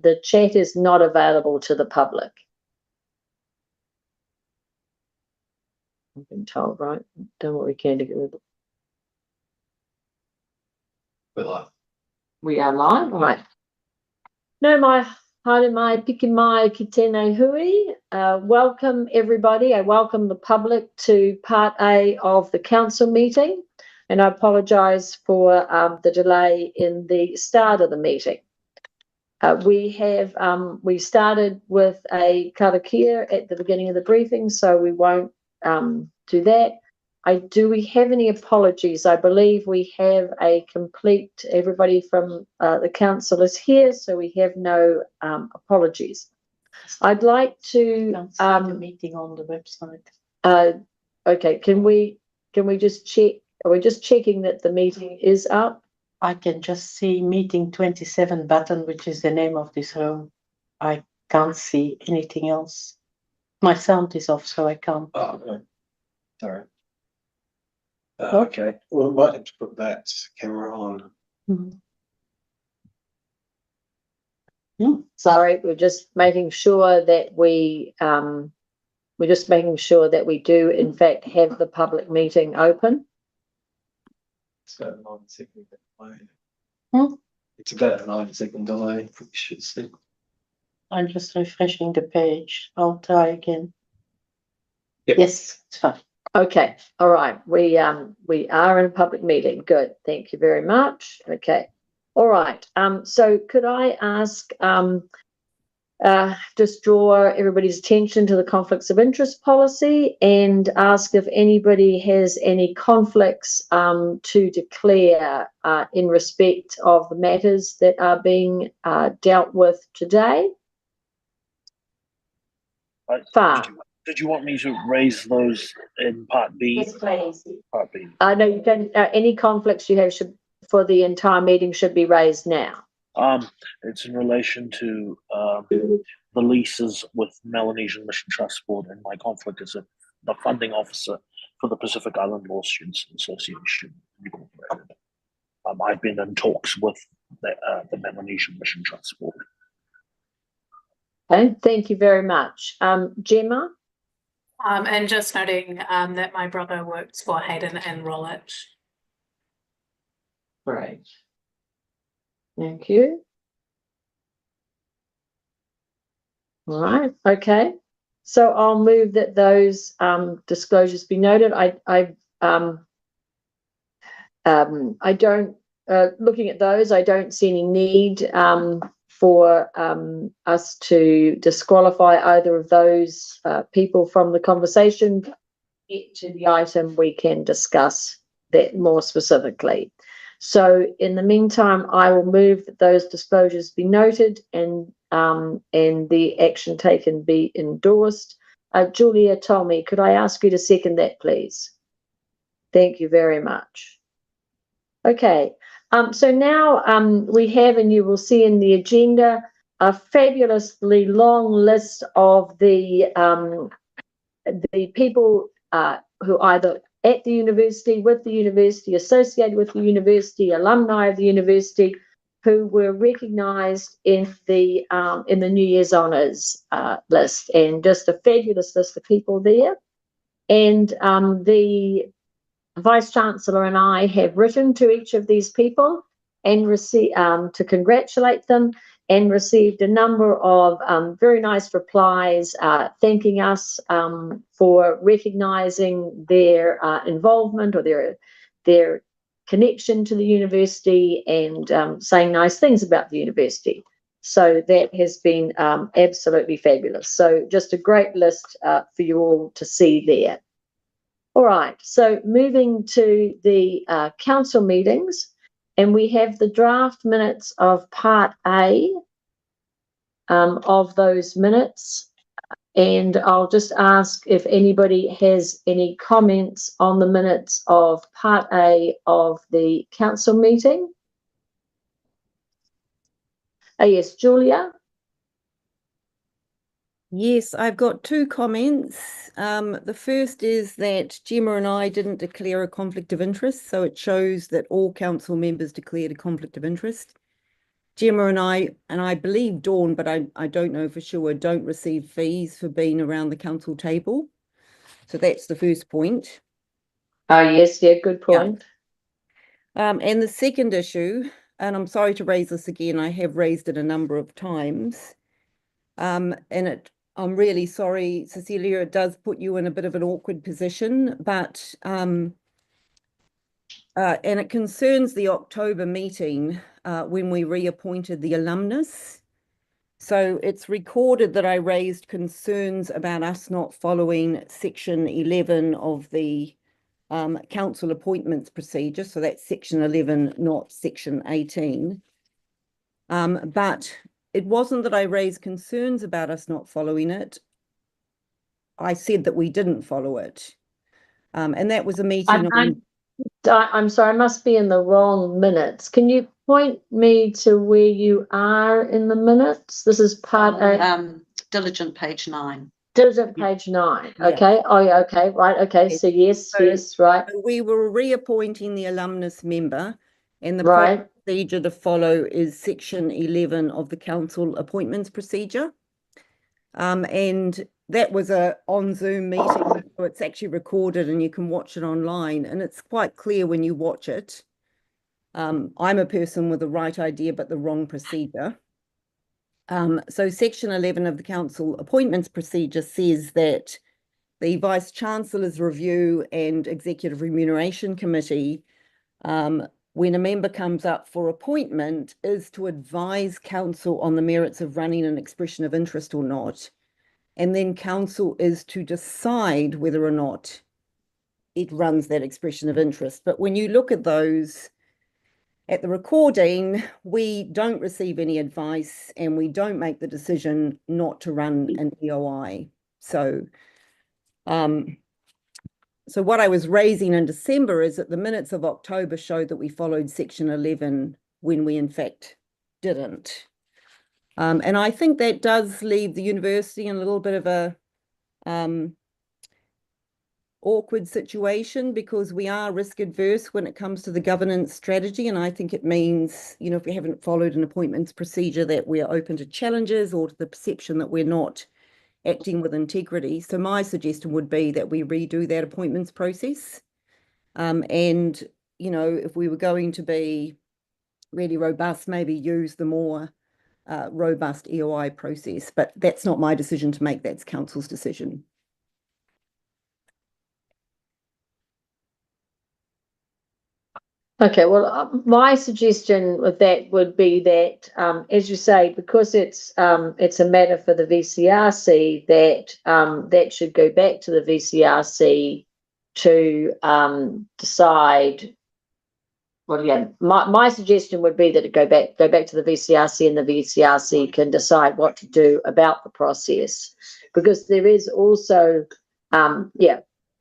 the chat is not available to the public. I've been told, right? Done what we can to get rid of it. We're live. We are live, right? No, my haere mai piki mai ki tēnei hui. Welcome everybody. I welcome the public to part A of the council meeting, and I apologise for the delay in the start of the meeting. We started with a karakia at the beginning of the briefing, so we won't do that. Do we have any apologies? I believe we have a complete, everybody from the council is here, so we have no apologies. I'd like to the meeting on the website. Okay, can we just check? Are we just checking that the meeting is up? I can just see meeting 27 button, which is the name of this room. I can't see anything else. My sound is off, so I can't. Oh, okay. Sorry. Okay, well, we might have to put that camera on. Sorry, we're just making sure that we do in fact have the public meeting open. It's about a 9-second delay. It's about a 9-second delay. We should see. I'm just refreshing the page. I'll try again. Yep. Yes, it's fine. Okay, all right. We are in a public meeting. Good, thank you very much. Okay, all right. So could I ask just draw everybody's attention to the conflicts of interest policy and ask if anybody has any conflicts to declare in respect of the matters that are being dealt with today. Did you want me to raise those in part B? Yes, please. Part B. No, you can. Any conflicts you have for the entire meeting should be raised now. It's in relation to the leases with Melanesian Mission Trust Board, and my conflict is the funding officer for the Pacific Island Law Students Association Incorporated. I've been in talks with the Melanesian Mission Trust Board. Okay, thank you very much. Gemma? And just noting that my brother works for Hayden and Rollitt. Great. Thank you. All right, okay. So I'll move that those disclosures be noted. I don't, looking at those, I don't see any need for us to disqualify either of those people from the conversation. Get to the item, we can discuss that more specifically. So in the meantime, I will move that those disclosures be noted and the action taken be endorsed. Julia Tommy, could I ask you to second that, please? Thank you very much. Okay. So now we have, and you will see in the agenda, a fabulously long list of the people who either at the university, with the university, associated with the university, alumni of the university, who were recognised in the New Year's Honours list, and just a fabulous list of people there. And the Vice-Chancellor and I have written to each of these people and to congratulate them, and received a number of very nice replies thanking us for recognising their involvement or their connection to the university, and saying nice things about the university. So that has been absolutely fabulous. So just a great list for you all to see there. All right, so moving to the council meetings, and we have the draft minutes of part A of those minutes. And I'll just ask if anybody has any comments on the minutes of part A of the council meeting. Yes, Julia. Yes, I've got two comments. The first is that Gemma and I didn't declare a conflict of interest, so it shows that all council members declared a conflict of interest. Gemma and I believe Dawn, but I don't know for sure, don't receive fees for being around the council table. So that's the first point. Oh, yes, yeah, good point. And the second issue, and I'm sorry to raise this again, I have raised it a number of times. I'm really sorry, Cecilia, it does put you in a bit of an awkward position, but and it concerns the October meeting when we reappointed the alumnus. So it's recorded that I raised concerns about us not following section 11 of the council appointments procedure. So that's section 11, not section 18. But it wasn't that I raised concerns about us not following it. I said that we didn't follow it. And that was a meeting I'm sorry, I must be in the wrong minutes. Can you point me to where you are in the minutes? This is part diligent page 9. Diligent page 9. Yeah. Okay. Oh, yeah. Okay. Right. Okay. Yes. So yes, right. We were reappointing the alumnus member, and the Right. procedure to follow is section 11 of the council appointments procedure. And that was on Zoom meeting, so it's actually recorded and you can watch it online, and it's quite clear when you watch it. I'm a person with the right idea but the wrong procedure. So section 11 of the council appointments procedure says that the Vice Chancellor's review and Executive Remuneration Committee, when a member comes up for appointment, is to advise council on the merits of running an expression of interest or not. And then council is to decide whether or not it runs that expression of interest. But when you look at those at the recording, we don't receive any advice and we don't make the decision not to run an EOI. So what I was raising in December is that the minutes of October showed that we followed section 11 when we in fact didn't. And I think that does leave the university in a little bit of a awkward situation, because we are risk adverse when it comes to the governance strategy. And I think it means, you know, if we haven't followed an appointments procedure, that we're open to challenges or to the perception that we're not acting with integrity. So my suggestion would be that we redo that appointments process. And, you know, if we were going to be really robust, maybe use the more robust EOI process. But that's not my decision to make, that's council's decision. Okay, well, my suggestion with that would be that, as you say, because it's a matter for the VCRC, that should go back to the VCRC to decide. Well, yeah, my suggestion would be that it go back to the VCRC, and the VCRC can decide what to do about the process, because there is also,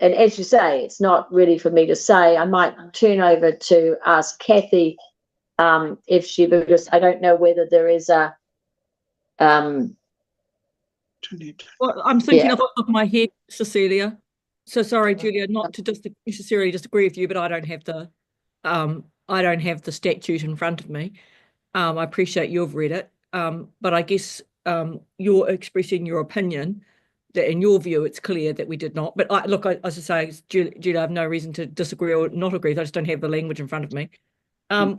and as you say, it's not really for me to say. I might turn over to ask Kathy if she, because I don't know whether there is a. Well, I'm thinking off the top of my head, Cecilia. So sorry, Julia, not to just necessarily disagree with you, but I don't have the statute in front of me. I appreciate you've read it, but I guess you're expressing your opinion that in your view it's clear that we did not. But as I say, Julia, I have no reason to disagree or not agree. I just don't have the language in front of me.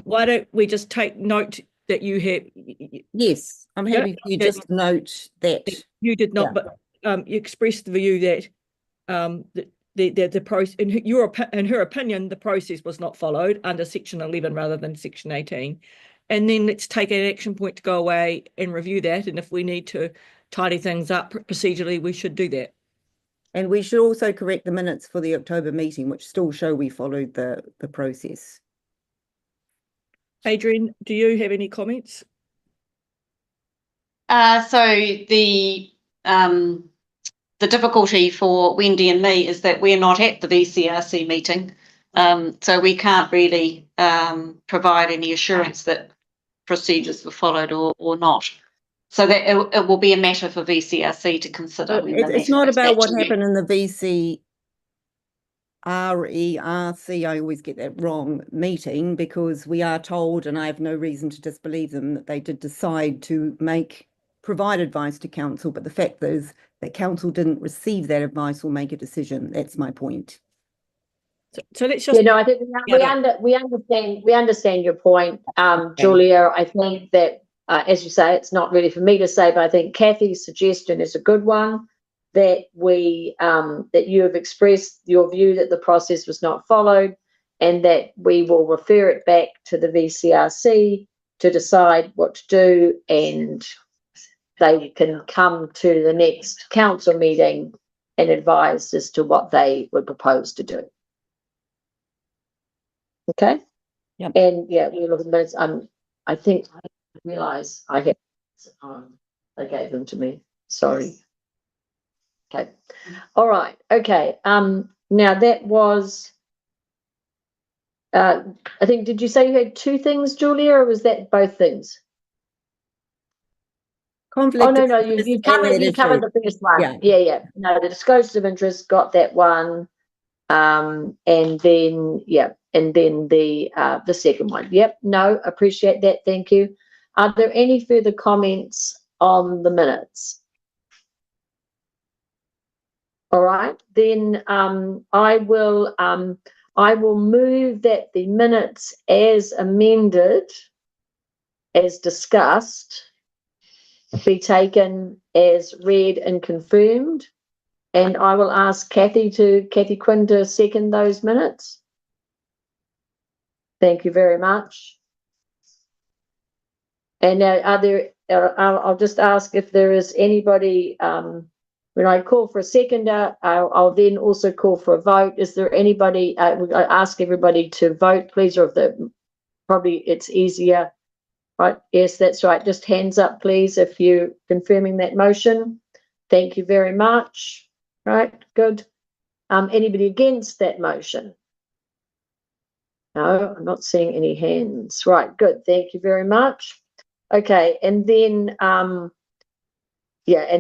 Why don't we just take note that you have? Yes, I'm happy for you just note that you did not, but you expressed the view that the process, in her opinion, the process was not followed under section 11 rather than section 18. And then let's take an action point to go away and review that. And if we need to tidy things up procedurally, we should do that. And we should also correct the minutes for the October meeting, which still show we followed the process. Adrian, do you have any comments? So the difficulty for Wendy and me is that we're not at the VCRC meeting, so we can't really provide any assurance that procedures were followed or not. So that it will be a matter for VCRC to consider. It's not about what happened in the VC. RERC, I always get that wrong, meeting, because we are told, and I have no reason to disbelieve them, that they did decide to provide advice to council, but the fact is that council didn't receive that advice or make a decision. That's my point. So let's just. I think we understand your point, Julia. I think that, as you say, it's not really for me to say, but I think Kathy's suggestion is a good one. That that you have expressed your view that the process was not followed, and that we will refer it back to the VCRC to decide what to do, and they can come to the next council meeting and advise as to what they would propose to do. Okay. Yep. And we look at those. I think I realise I have. They gave them to me. Sorry. Okay. All right. Okay. Now that was. I think. Did you say you had two things, Julia, or was that both things? Conflict. Oh no, you covered the first one. Yeah. No, the disclosures of interest, got that one. And then the second one. Yep. No, appreciate that. Thank you. Are there any further comments on the minutes? All right, then I will move that the minutes as amended, as discussed, be taken as read and confirmed. And I will ask Kathy Quinn to second those minutes. Thank you very much. And I'll just ask if there is anybody, when I call for a seconder, I'll then also call for a vote. Is there anybody, I ask everybody to vote, please, or probably it's easier, right? Yes, that's right. Just hands up, please, if you're confirming that motion. Thank you very much. Right, good. Anybody against that motion? No, I'm not seeing any hands. Right, good. Thank you very much. Okay, and then and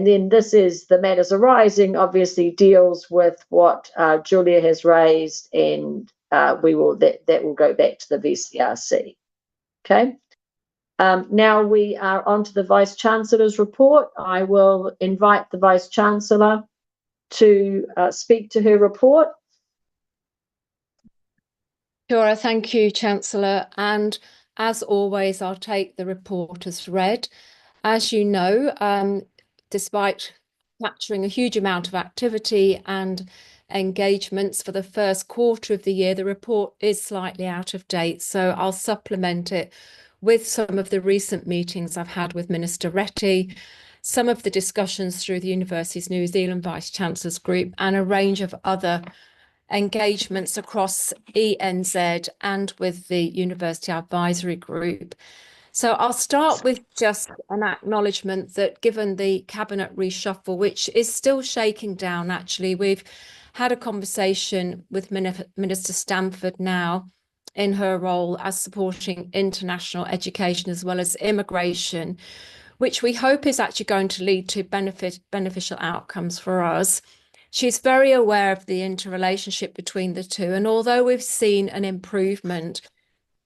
then this is the matters arising, obviously deals with what Julia has raised, and that will go back to the VCRC. Okay. Now we are on to the Vice Chancellor's report. I will invite the Vice Chancellor to speak to her report. Sure, thank you, Chancellor. And as always, I'll take the report as read. As you know, despite capturing a huge amount of activity and engagements for the first quarter of the year, the report is slightly out of date. So I'll supplement it with some of the recent meetings I've had with Minister Retty, some of the discussions through the Universities New Zealand Vice Chancellors Group, and a range of other engagements across ENZ and with the University Advisory Group. So I'll start with just an acknowledgement that given the cabinet reshuffle, which is still shaking down, actually, we've had a conversation with Minister Stamford now in her role as supporting international education as well as immigration, which we hope is actually going to lead to beneficial outcomes for us. She's very aware of the interrelationship between the two, and although we've seen an improvement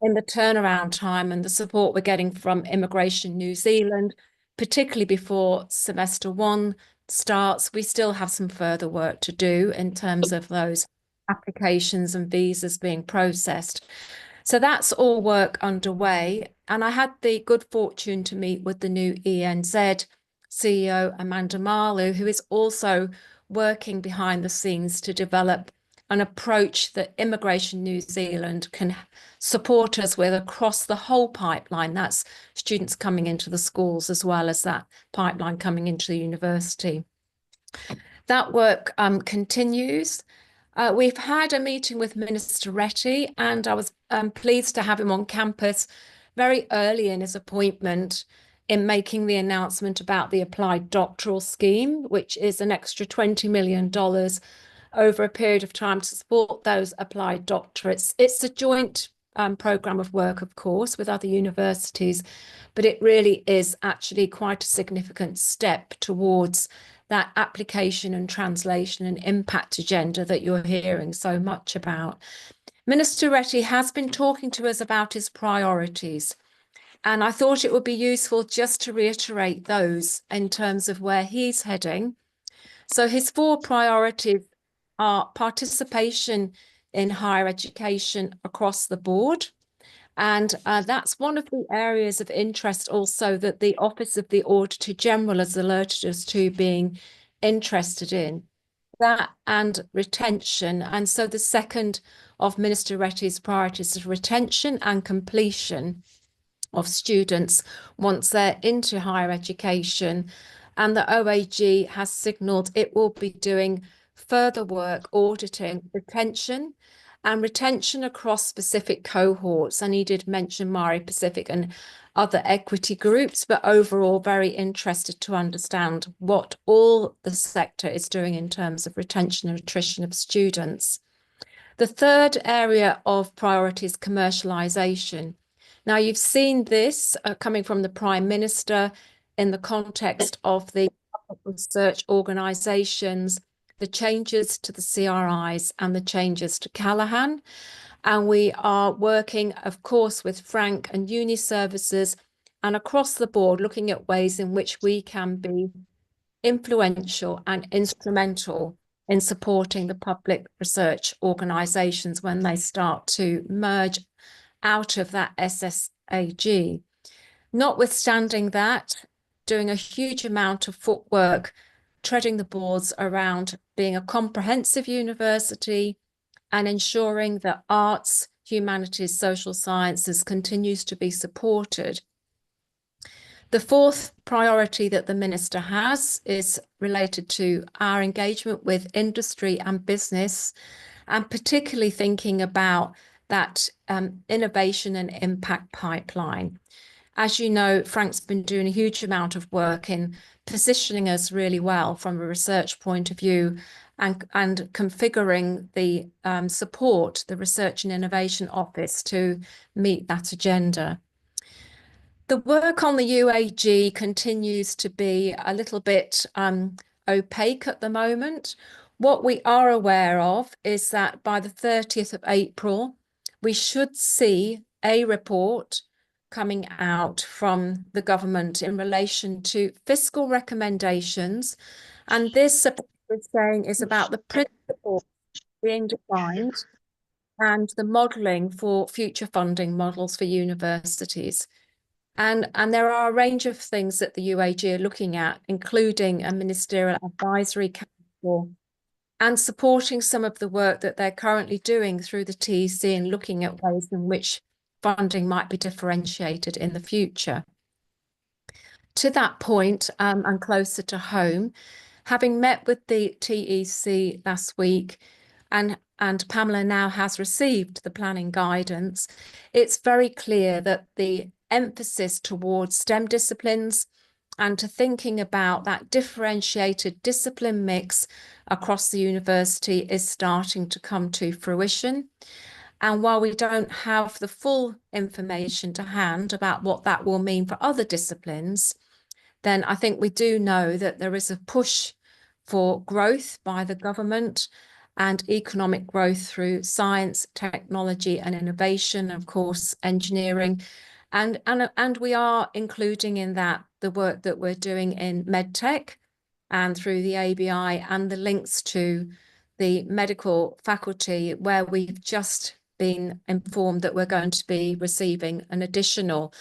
in the turnaround time and the support we're getting from Immigration New Zealand, particularly before semester one starts, we still have some further work to do in terms of those applications and visas being processed. So that's all work underway. And I had the good fortune to meet with the new ENZ CEO, Amanda Marlew, who is also working behind the scenes to develop an approach that Immigration New Zealand can support us with across the whole pipeline. That's students coming into the schools as well as that pipeline coming into the university. That work continues. We've had a meeting with Minister Retty, and I was pleased to have him on campus very early in his appointment in making the announcement about the applied doctoral scheme, which is an extra $20 million over a period of time to support those applied doctorates. It's a joint programme of work, of course, with other universities, but it really is actually quite a significant step towards that application and translation and impact agenda that you're hearing so much about. Minister Retty has been talking to us about his priorities, and I thought it would be useful just to reiterate those in terms of where he's heading. So his 4 priorities are participation in higher education across the board. And that's one of the areas of interest also that the Office of the Auditor General has alerted us to being interested in, that and retention. And so the second of Minister Retty's priorities is retention and completion of students once they're into higher education. And the OAG has signalled it will be doing further work auditing retention across specific cohorts. And he did mention Māori Pacific and other equity groups, but overall very interested to understand what all the sector is doing in terms of retention and attrition of students. The third area of priority is commercialisation. Now, you've seen this coming from the Prime Minister in the context of the research organisations, the changes to the CRIs and the changes to Callaghan. And we are working, of course, with Frank and uni services and across the board, looking at ways in which we can be influential and instrumental in supporting the public research organisations when they start to merge out of that SSAG. Notwithstanding that, doing a huge amount of footwork, treading the boards around being a comprehensive university and ensuring that arts, humanities, social sciences continues to be supported. The fourth priority that the Minister has is related to our engagement with industry and business, and particularly thinking about that innovation and impact pipeline. As you know, Frank's been doing a huge amount of work in positioning us really well from a research point of view and configuring the support, the Research and Innovation Office to meet that agenda. The work on the UAG continues to be a little bit opaque at the moment. What we are aware of is that by the 30th of April, we should see a report coming out from the government in relation to fiscal recommendations. And this, we're saying, is about the principles being defined and the modelling for future funding models for universities. And there are a range of things that the UAG are looking at, including a ministerial advisory council and supporting some of the work that they're currently doing through the TEC and looking at ways in which funding might be differentiated in the future. To that point, and closer to home, having met with the TEC last week, and Pamela now has received the planning guidance, it's very clear that the emphasis towards STEM disciplines and to thinking about that differentiated discipline mix across the university is starting to come to fruition. And while we don't have the full information to hand about what that will mean for other disciplines, then I think we do know that there is a push for growth by the government and economic growth through science, technology and innovation, of course, engineering. And we are including in that the work that we're doing in medtech and through the ABI and the links to the medical faculty, where we've just been informed that we're going to be receiving an additional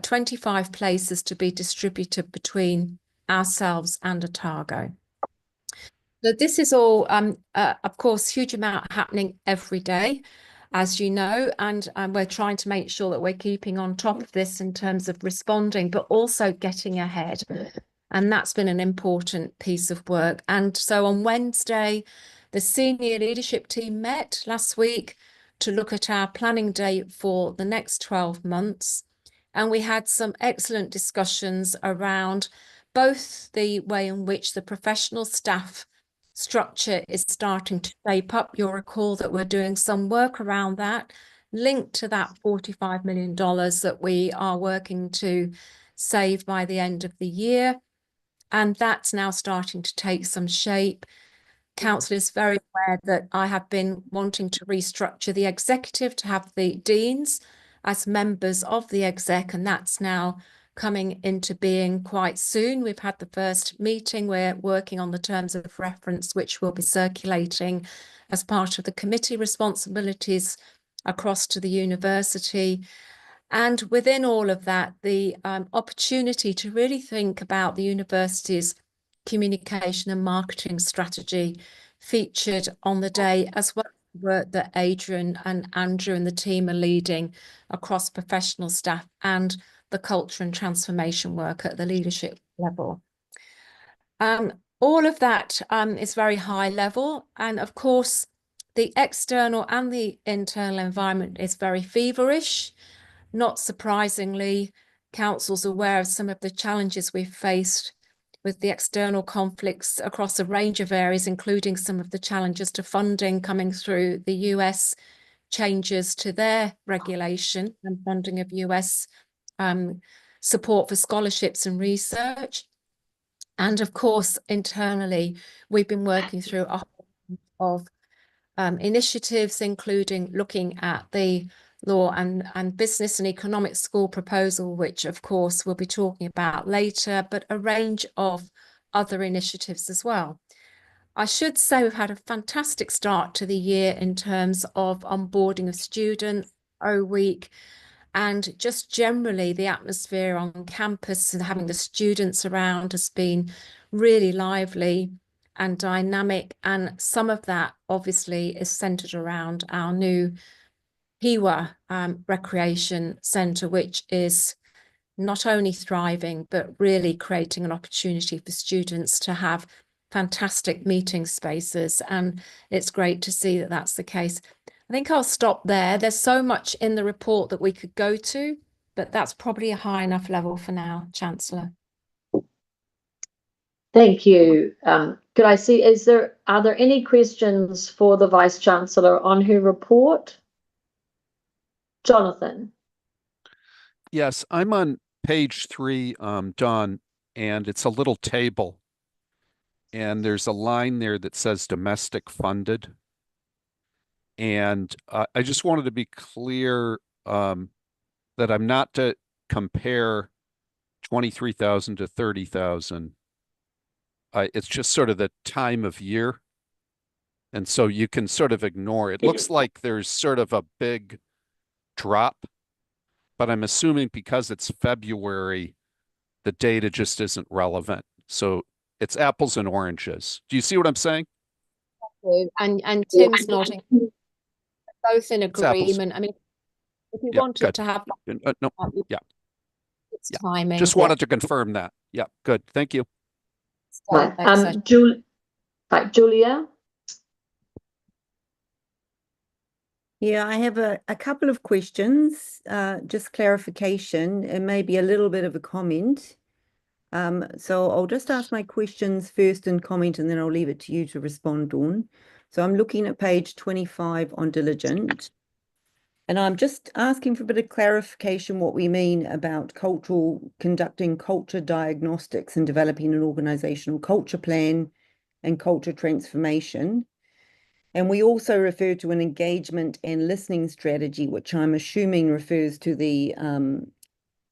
25 places to be distributed between ourselves and Otago. So this is all, of course, huge amount happening every day, as you know, and we're trying to make sure that we're keeping on top of this in terms of responding, but also getting ahead. And that's been an important piece of work. And so on Wednesday, the senior leadership team met last week to look at our planning date for the next 12 months. And we had some excellent discussions around both the way in which the professional staff structure is starting to shape up. You'll recall that we're doing some work around that linked to that $45 million that we are working to save by the end of the year. And that's now starting to take some shape. Council is very aware that I have been wanting to restructure the executive to have the deans as members of the exec, and that's now coming into being quite soon. We've had the first meeting. We're working on the terms of reference, which will be circulating as part of the committee responsibilities across to the university. And within all of that, the opportunity to really think about the university's communication and marketing strategy featured on the day, as well as the work that Adrian and Andrew and the team are leading across professional staff and the culture and transformation work at the leadership level. All of that is very high level. And of course, the external and the internal environment is very feverish. Not surprisingly, Council's aware of some of the challenges we've faced with the external conflicts across a range of areas, including some of the challenges to funding coming through the US changes to their regulation and funding of US support for scholarships and research. And of course, internally, we've been working through a whole of initiatives, including looking at the law and business and economics school proposal, which of course we'll be talking about later, but a range of other initiatives as well. I should say we've had a fantastic start to the year in terms of onboarding of students, O Week, and just generally the atmosphere on campus and having the students around has been really lively and dynamic. And some of that obviously is centered around our new Hiwa Recreation Centre, which is not only thriving, but really creating an opportunity for students to have fantastic meeting spaces. And it's great to see that that's the case. I think I'll stop there. There's so much in the report that we could go to, but that's probably a high enough level for now, Chancellor. Thank you. Could I see, are there any questions for the Vice-Chancellor on her report? Jonathan. Yes, I'm on page 3, Dawn, and it's a little table. And there's a line there that says domestic funded. And I just wanted to be clear that I'm not to compare 23,000 to 30,000. It's just sort of the time of year. And so you can sort of ignore it. It looks like there's sort of a big drop, but I'm assuming because it's February, the data just isn't relevant. So it's apples and oranges. Do you see what I'm saying? And Tim's nodding. Both in agreement. I mean, if you wanted good. to have no, yeah. It's timing. Just wanted to confirm that. Yeah, good. Thank you. Right. Julia. Yeah, I have a couple of questions, just clarification and maybe a little bit of a comment. So I'll just ask my questions first and comment, and then I'll leave it to you to respond, Dawn. So I'm looking at page 25 on diligent, and I'm just asking for a bit of clarification what we mean about conducting culture diagnostics and developing an organizational culture plan and culture transformation. And we also refer to an engagement and listening strategy, which I'm assuming refers to the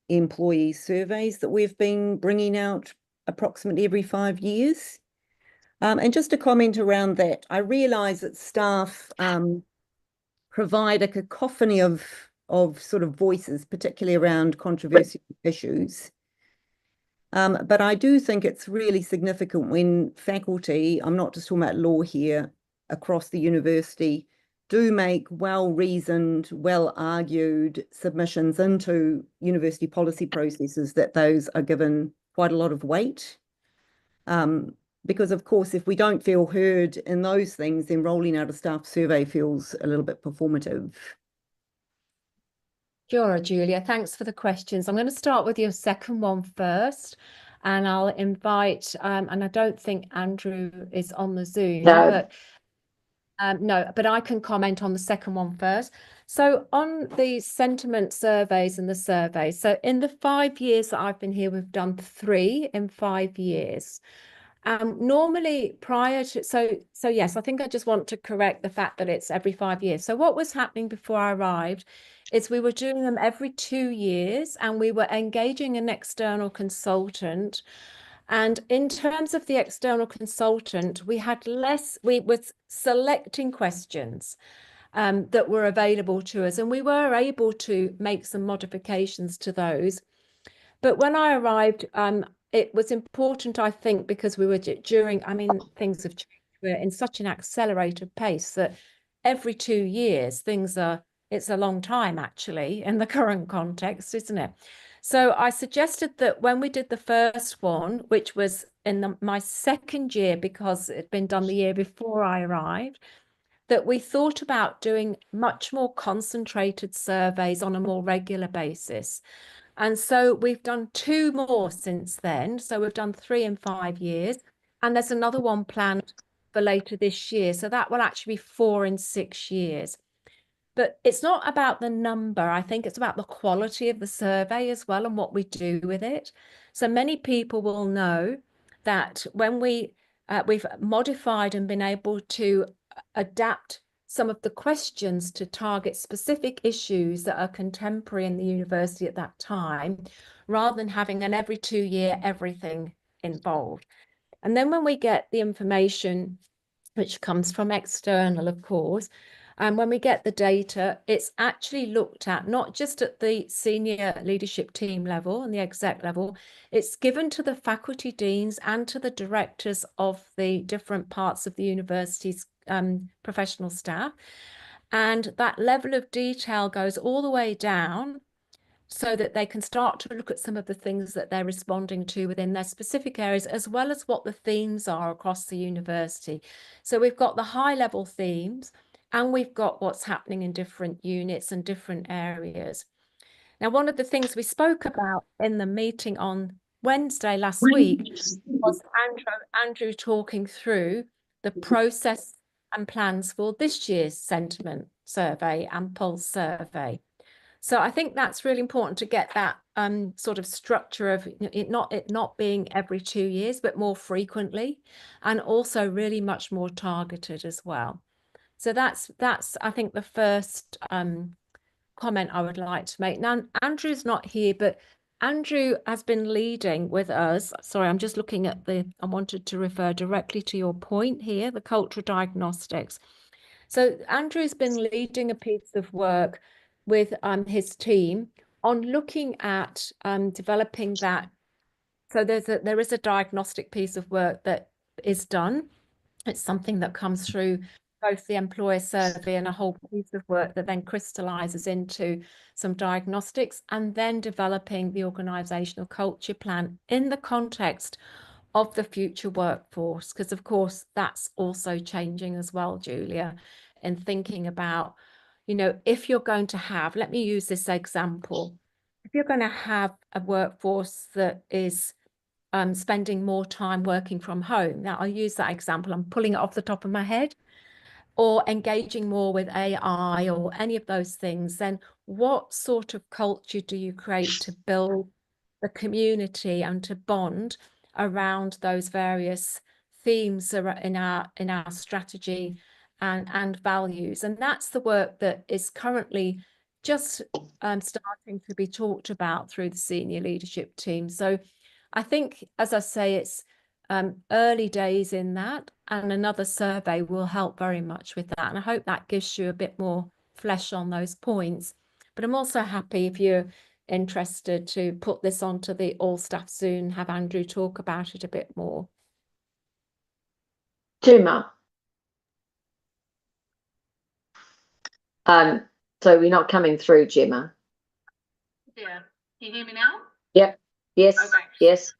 employee surveys that we've been bringing out approximately every 5 years. And just a comment around that, I realise that staff provide a cacophony of sort of voices, particularly around controversial issues. But I do think it's really significant when faculty, I'm not just talking about law here, across the university, do make well-reasoned, well-argued submissions into university policy processes, that those are given quite a lot of weight. Because, of course, if we don't feel heard in those things, then rolling out a staff survey feels a little bit performative. Sure, Julia. Thanks for the questions. I'm going to start with your second one first, and I'll invite, and I don't think Andrew is on the Zoom, No. but no, but I can comment on the second one first. So on the sentiment surveys and the surveys, so in the 5 years that I've been here, we've done 3 in 5 years. Normally prior to, so yes, I think I just want to correct the fact that it's every 5 years. So what was happening before I arrived is we were doing them every 2 years, and we were engaging an external consultant. And in terms of the external consultant, we were selecting questions that were available to us, and we were able to make some modifications to those. But when I arrived, it was important, I think, because we were things have changed. We're in such an accelerated pace that every 2 years, it's a long time actually in the current context, isn't it? So I suggested that when we did the first one, which was in my second year, because it'd been done the year before I arrived, that we thought about doing much more concentrated surveys on a more regular basis. And so we've done 2 more since then. So we've done 3 in 5 years, and there's another one planned for later this year. So that will actually be 4 in 6 years. But it's not about the number. I think it's about the quality of the survey as well and what we do with it. So many people will know that when we've modified and been able to adapt some of the questions to target specific issues that are contemporary in the university at that time, rather than having an every 2 year everything involved. And then when we get the information, which comes from external, of course, and when we get the data, it's actually looked at not just at the senior leadership team level and the exec level, it's given to the faculty deans and to the directors of the different parts of the university's professional staff. And that level of detail goes all the way down so that they can start to look at some of the things that they're responding to within their specific areas, as well as what the themes are across the university. So we've got the high level themes, and we've got what's happening in different units and different areas. Now, one of the things we spoke about in the meeting on Wednesday last week was Andrew talking through the process and plans for this year's sentiment survey and pulse survey. So I think that's really important to get that sort of structure of it not being every 2 years, but more frequently, and also really much more targeted as well. So that's I think the first comment I would like to make. Now, Andrew's not here, but Andrew has been leading with us. Sorry, I'm just looking at I wanted to refer directly to your point here, the cultural diagnostics. So Andrew's been leading a piece of work with his team on looking at developing that. So there is a diagnostic piece of work that is done. It's something that comes through both the employer survey and a whole piece of work that then crystallizes into some diagnostics, and then developing the organizational culture plan in the context of the future workforce, because of course that's also changing as well, Julia, in thinking about, if you're going to have, let me use this example, if you're going to have a workforce that is spending more time working from home. Now, I'll use that example. I'm pulling it off the top of my head. Or engaging more with AI or any of those things, then what sort of culture do you create to build the community and to bond around those various themes in our strategy and values? And that's the work that is currently just starting to be talked about through the senior leadership team. So I think, as I say, it's early days in that, and another survey will help very much with that. And I hope that gives you a bit more flesh on those points. But I'm also happy, if you're interested, to put this onto the all staff Zoom, have Andrew talk about it a bit more. Gemma. So we're not coming through, Gemma. Yeah, can you hear me now? Yep. Yes. Okay. Yes.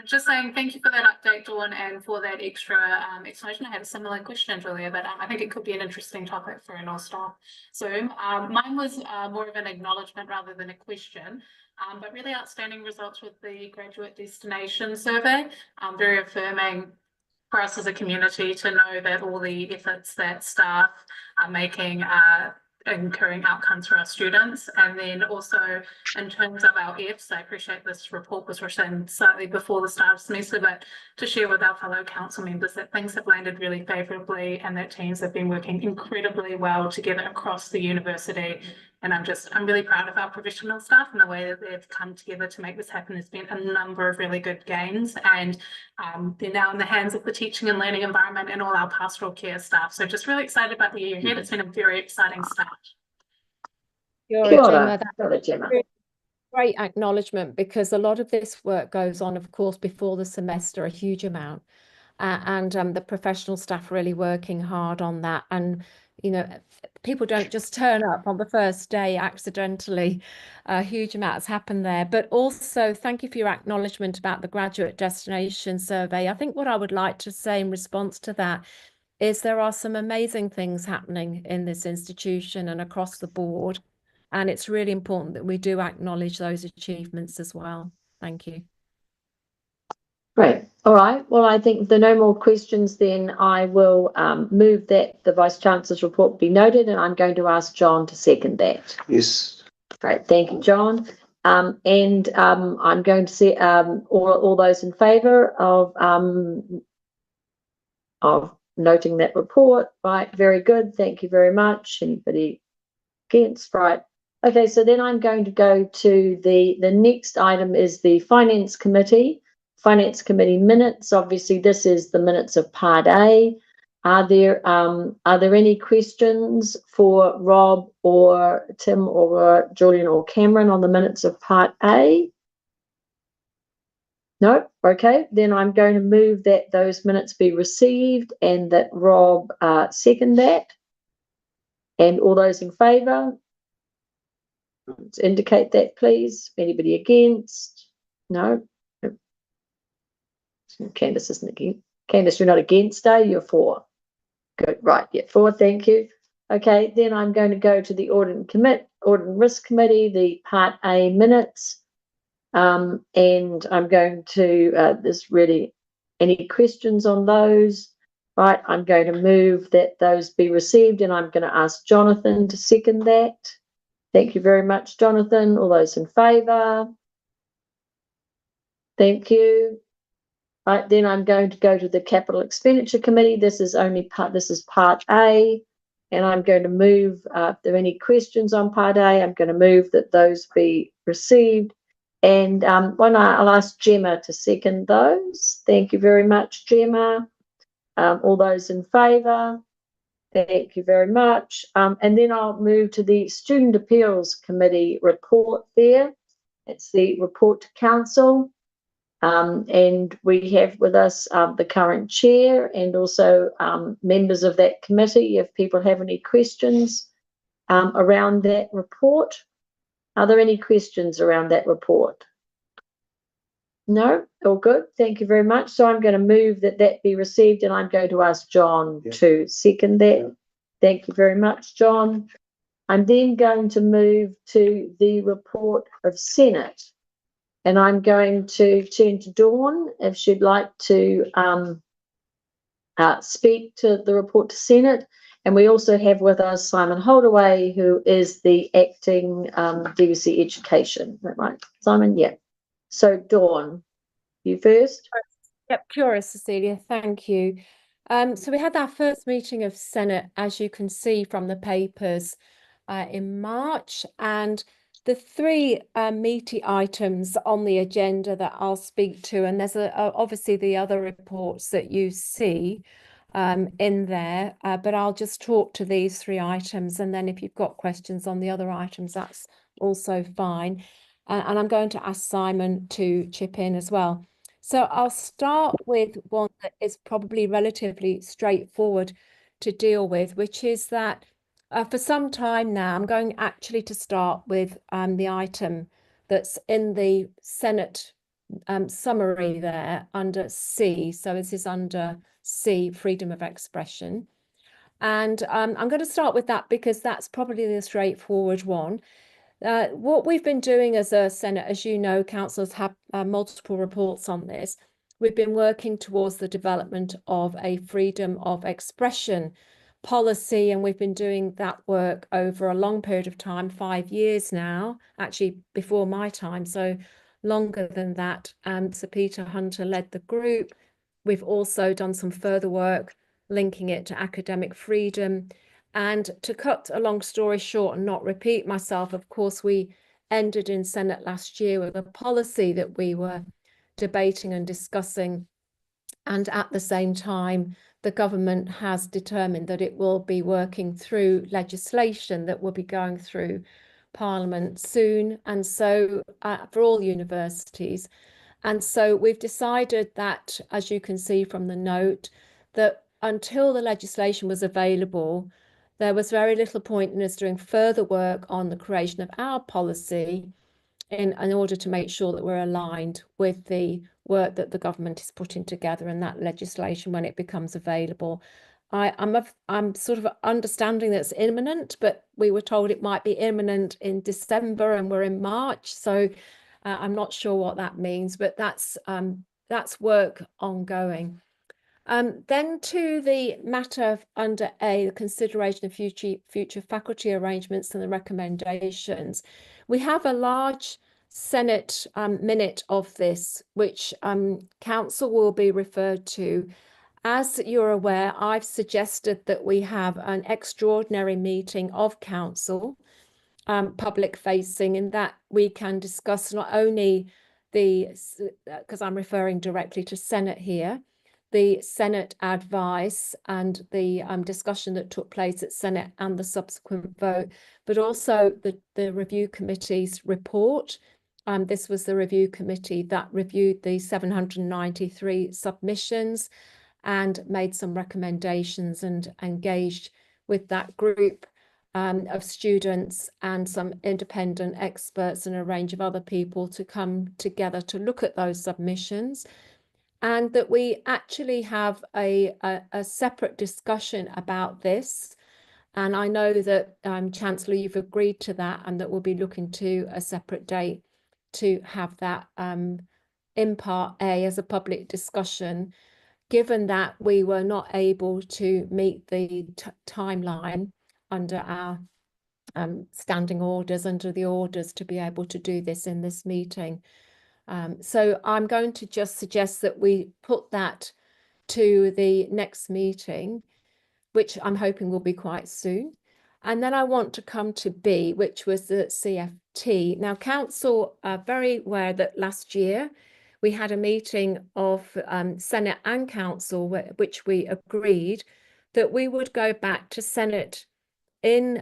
Just saying thank you for that update, Dawn, and for that extra explanation. I had a similar question, Julia, but I think it could be an interesting topic for an all-staff Zoom. Mine was more of an acknowledgement rather than a question, but really outstanding results with the graduate destination survey. Very affirming for us as a community to know that all the efforts that staff are making are incurring outcomes for our students. And then also in terms of our Fs, I appreciate this report was written slightly before the start of semester, but to share with our fellow council members that things have landed really favourably and that teams have been working incredibly well together across the university. And I'm really proud of our professional staff and the way that they've come together to make this happen. There's been a number of really good gains, and they're now in the hands of the teaching and learning environment and all our pastoral care staff. So just really excited about the year ahead. It's been a very exciting start. Kia Kia ora, ora. Gemma. Kia ora, Gemma. Great acknowledgement, because a lot of this work goes on, of course, before the semester, a huge amount. And the professional staff really working hard on that. And, you know, people don't just turn up on the first day accidentally. A huge amount has happened there. But also, thank you for your acknowledgement about the graduate destination survey. I think what I would like to say in response to that is there are some amazing things happening in this institution and across the board. And it's really important that we do acknowledge those achievements as well. Thank you. Great. All right. Well, I think if there are no more questions, then I will move that the Vice-Chancellor's report be noted, and I'm going to ask John to second that. Yes. Great. Thank you, John. I'm going to say all those in favour of noting that report. Right. Very good. Thank you very much. Anybody against? Right. Okay. So then I'm going to go to the next item is the Finance Committee minutes. Obviously, this is the minutes of Part A. Are there any questions for Rob or Tim or Julian or Cameron on the minutes of Part A? No? Okay. Then I'm going to move that those minutes be received and that Rob second that. And all those in favour? Let's indicate that, please. Anybody against? No? Candice isn't against. Candice, you're not against, are you? You're for. Good, right, yeah, for, thank you. Okay, then I'm going to go to the Audit and Risk Committee, the Part A minutes. And I'm going to, there's really any questions on those? Right, I'm going to move that those be received, and I'm going to ask Jonathan to second that. Thank you very much, Jonathan. All those in favour? Thank you. Right, then I'm going to go to the Capital Expenditure Committee. This is Part A, and I'm going to move, if there are any questions on Part A, I'm going to move that those be received. And I'll ask Gemma to second those. Thank you very much, Gemma. All those in favour? Thank you very much. And then I'll move to the Student Appeals Committee report there. It's the report to Council. And we have with us the current chair and also members of that committee. If people have any questions around that report, are there any questions around that report? No? All good. Thank you very much. So I'm going to move that be received, and I'm going to ask John to second that. Yeah. Thank you very much, John. I'm then going to move to the report of Senate. And I'm going to turn to Dawn if she'd like to speak to the report to Senate. And we also have with us Simon Holdaway, who is the acting DVC Education. Is that right, Simon? Yeah. So Dawn, you first. Yep, curious, Cecilia. Thank you. So we had our first meeting of Senate, as you can see from the papers, in March, and the three meaty items on the agenda that I'll speak to, and there's obviously the other reports that you see in there, but I'll just talk to these three items, and then if you've got questions on the other items, that's also fine. And I'm going to ask Simon to chip in as well. So I'll start with one that is probably relatively straightforward to deal with, which is that for some time now, I'm going actually to start with the item that's in the Senate summary there under C. So this is under C, freedom of expression. And I'm going to start with that because that's probably the straightforward one. What we've been doing as a Senate, as you know, councillors have multiple reports on this. We've been working towards the development of a freedom of expression policy, and we've been doing that work over a long period of time, 5 years now, actually before my time, so longer than that. Sir Peter Hunter led the group. We've also done some further work linking it to academic freedom. And to cut a long story short and not repeat myself, of course, we ended in Senate last year with a policy that we were debating and discussing. And at the same time, the government has determined that it will be working through legislation that will be going through Parliament soon. And so for all universities. And so we've decided that, as you can see from the note, that until the legislation was available, there was very little point in us doing further work on the creation of our policy in order to make sure that we're aligned with the work that the government is putting together in that legislation when it becomes available. I'm sort of understanding that it's imminent, but we were told it might be imminent in December and we're in March. So I'm not sure what that means, but that's work ongoing. Then to the matter under A, the consideration of future faculty arrangements and the recommendations. We have a large Senate minute of this, which Council will be referred to. As you're aware, I've suggested that we have an extraordinary meeting of Council, public facing, in that we can discuss not only because I'm referring directly to Senate here, the Senate advice and the discussion that took place at Senate and the subsequent vote, but also the review committee's report. This was the review committee that reviewed the 793 submissions and made some recommendations and engaged with that group of students and some independent experts and a range of other people to come together to look at those submissions. And that we actually have a separate discussion about this. And I know that, Chancellor, you've agreed to that, and that we'll be looking to a separate date to have that in Part A as a public discussion, given that we were not able to meet the timeline under our standing orders, under the orders, to be able to do this in this meeting. So I'm going to just suggest that we put that to the next meeting, which I'm hoping will be quite soon. And then I want to come to B, which was the CFT. Now, Council are very aware that last year we had a meeting of Senate and Council, which we agreed that we would go back to Senate in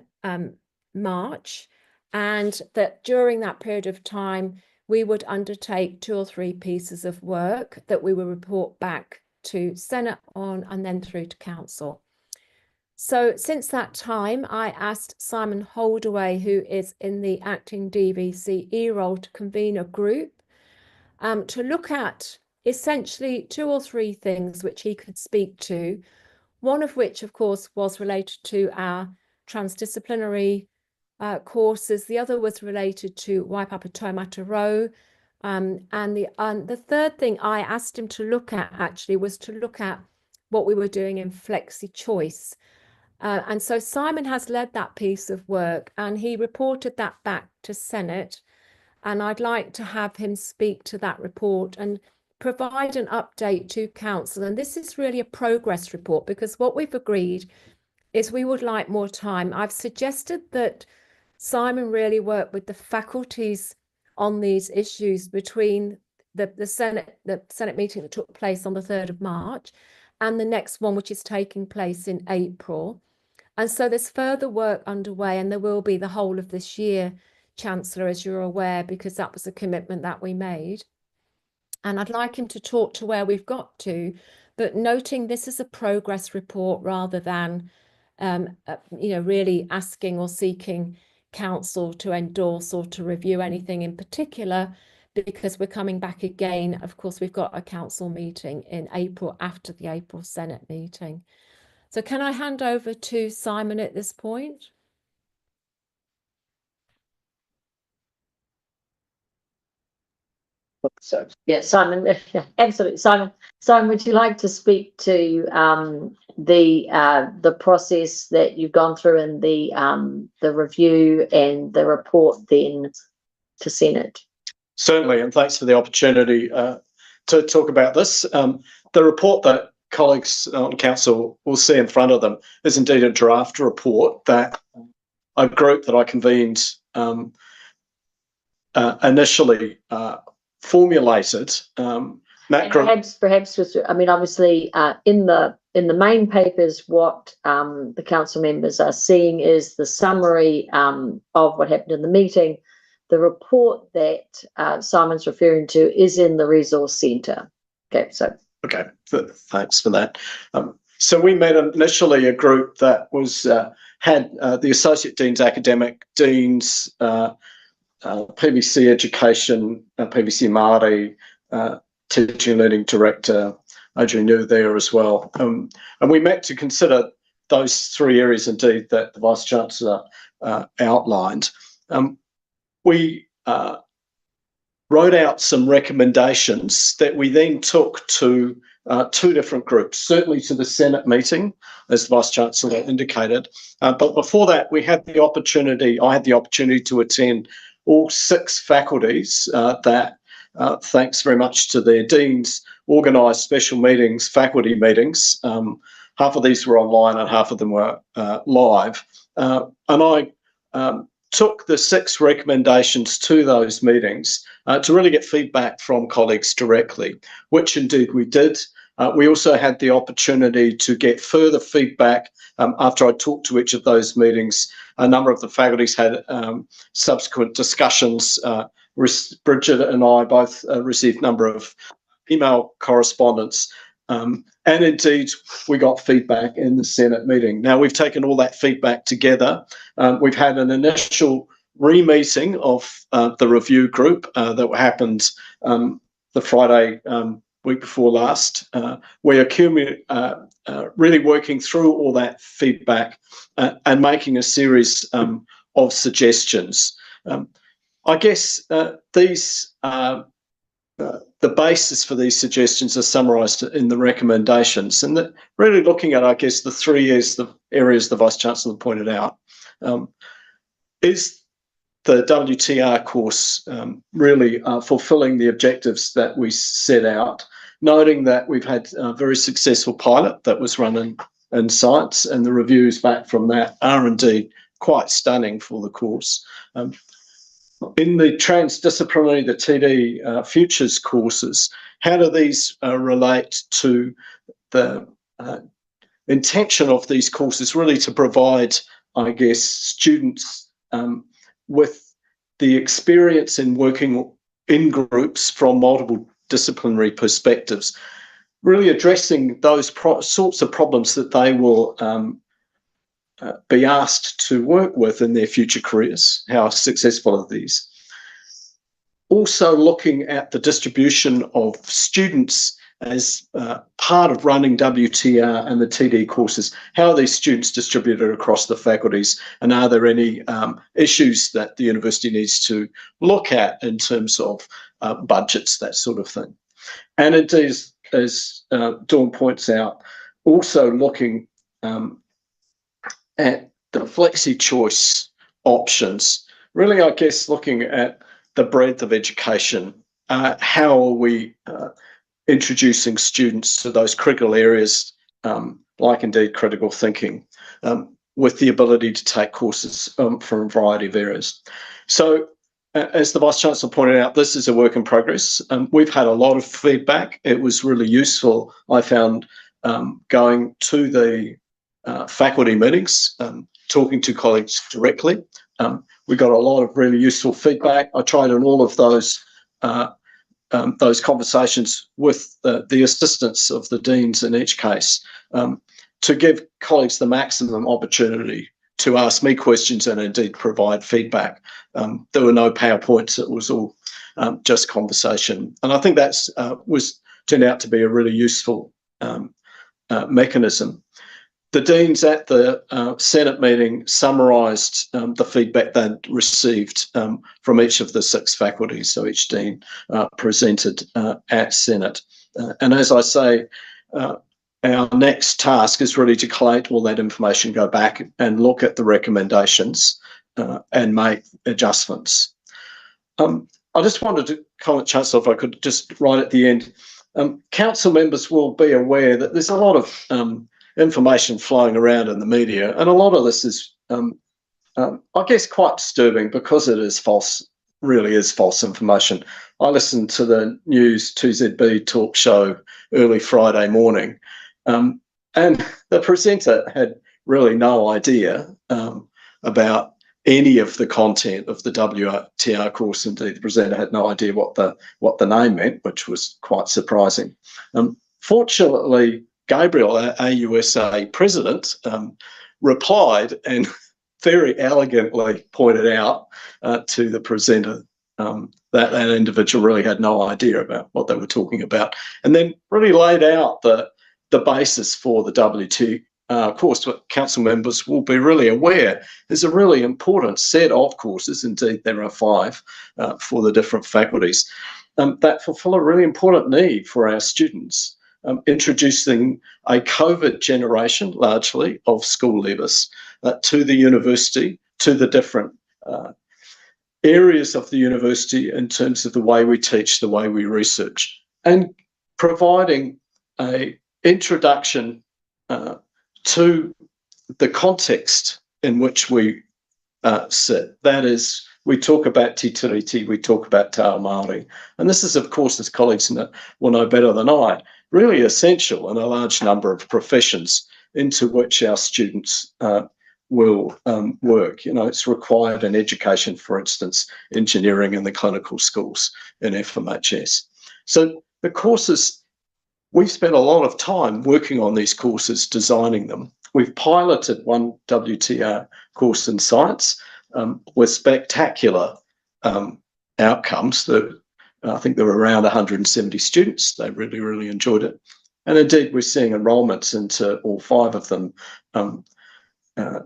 March, and that during that period of time, we would undertake 2 or 3 pieces of work that we will report back to Senate on and then through to Council. So since that time, I asked Simon Holdaway, who is in the acting DVCE role, to convene a group to look at essentially 2 or 3 things which he could speak to, one of which, of course, was related to our transdisciplinary courses. The other was related to Waipapa Taumata Row. And the third thing I asked him to look at actually was to look at what we were doing in Flexi Choice. And so Simon has led that piece of work, and he reported that back to Senate. And I'd like to have him speak to that report and provide an update to Council. And this is really a progress report, because what we've agreed is we would like more time. I've suggested that Simon really work with the faculties on these issues between the Senate meeting that took place on the 3rd of March and the next one, which is taking place in April. And so there's further work underway, and there will be the whole of this year, Chancellor, as you're aware, because that was a commitment that we made. And I'd like him to talk to where we've got to, but noting this is a progress report rather than, really asking or seeking Council to endorse or to review anything in particular, because we're coming back again. Of course, we've got a Council meeting in April after the April Senate meeting. So can I hand over to Simon at this point? So yeah, Simon, yeah, absolutely, Simon. Simon, would you like to speak to the process that you've gone through in the review and the report then to Senate? Certainly, and thanks for the opportunity to talk about this. The report that colleagues on council will see in front of them is indeed a draft report that a group that I convened initially formulated. Perhaps just, I mean, obviously, in the main papers, what the council members are seeing is the summary of what happened in the meeting. The report that Simon's referring to is in the resource centre. Okay, so. Okay, thanks for that. So we met initially a group that was had the Associate Deans, Academic Deans, PVC Education, PVC Māori, Teaching and Learning Director, Adrian New there as well. And we met to consider those three areas indeed that the Vice-Chancellor outlined. We wrote out some recommendations that we then took to two different groups, certainly to the Senate meeting, as the Vice-Chancellor indicated. But before that, I had the opportunity to attend all 6 faculties that, thanks very much to their deans, organised special meetings, faculty meetings. Half of these were online and half of them were live. And I took the 6 recommendations to those meetings to really get feedback from colleagues directly, which indeed we did. We also had the opportunity to get further feedback after I talked to each of those meetings. A number of the faculties had subsequent discussions. Bridget and I both received a number of email correspondence. And indeed, we got feedback in the Senate meeting. Now, we've taken all that feedback together. We've had an initial re-meeting of the review group that happened the Friday week before last. We are really working through all that feedback and making a series of suggestions. I guess the basis for these suggestions are summarised in the recommendations, and that really looking at, I guess, the 3 areas the Vice-Chancellor pointed out. Is the WTR course really fulfilling the objectives that we set out, noting that we've had a very successful pilot that was run in science, and the reviews back from that are indeed quite stunning for the course. In the transdisciplinary, the TD Futures courses, how do these relate to the intention of these courses really to provide, I guess, students with the experience in working in groups from multiple disciplinary perspectives, really addressing those sorts of problems that they will be asked to work with in their future careers. How successful are these? Also looking at the distribution of students as part of running WTR and the TD courses. How are these students distributed across the faculties, and are there any issues that the university needs to look at in terms of budgets, that sort of thing? And indeed, as Dawn points out, also looking at the flexi-choice options, really, I guess, looking at the breadth of education. How are we introducing students to those critical areas, like indeed critical thinking, with the ability to take courses from a variety of areas? So, as the Vice-Chancellor pointed out, this is a work in progress. We've had a lot of feedback. It was really useful, I found, going to the faculty meetings, talking to colleagues directly. We got a lot of really useful feedback. I tried in all of those conversations with the assistance of the deans in each case, to give colleagues the maximum opportunity to ask me questions and indeed provide feedback. There were no PowerPoints. It was all just conversation. And I think that's turned out to be a really useful mechanism. the deans at the Senate meeting summarised the feedback they'd received from each of the 6 faculties. So each dean presented at Senate. And as I say, our next task is really to collate all that information, go back and look at the recommendations and make adjustments. I just wanted to comment, Chancellor, if I could just right at the end. Council members will be aware that there's a lot of information flowing around in the media, and a lot of this is, I guess, quite disturbing because it is false, really is false information. I listened to the News 2ZB talk show early Friday morning, and the presenter had really no idea about any of the content of the WTR course. Indeed, the presenter had no idea what the name meant, which was quite surprising. Fortunately, Gabriel, our AUSA president, replied and very elegantly pointed out to the presenter that individual really had no idea about what they were talking about, and then really laid out the basis for the WTR course. What council members will be really aware is a really important set of courses. Indeed, there are 5 for the different faculties that fulfil a really important need for our students. Introducing a COVID generation, largely, of school leavers to the university, to the different areas of the university in terms of the way we teach, the way we research, and providing an introduction to the context in which we sit. That is, we talk about Te Tiriti, we talk about Te Ao Māori, and this is, of course, as colleagues will know better than I, really essential in a large number of professions into which our students will work. You know, it's required in education, for instance, engineering in the clinical schools in FMHS. So the courses, we've spent a lot of time working on these courses, designing them. We've piloted one WTR course in science with spectacular outcomes. I think there were around 170 students. They really, really enjoyed it. And indeed, we're seeing enrolments into all 5 of them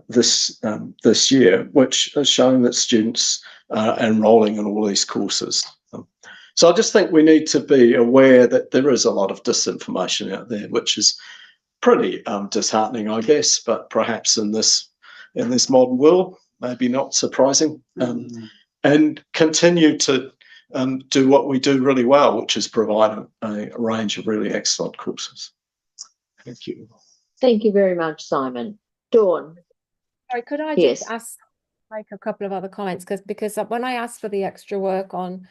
this year, which is showing that students are enrolling in all these courses. So I just think we need to be aware that there is a lot of disinformation out there, which is pretty disheartening, I guess, but perhaps in this modern world, maybe not surprising, and continue to do what we do really well, which is provide a range of really excellent courses. Thank you. Thank you very much, Simon. Dawn. Sorry, could I Yes. just make a couple of other comments? Because when I asked for the extra work on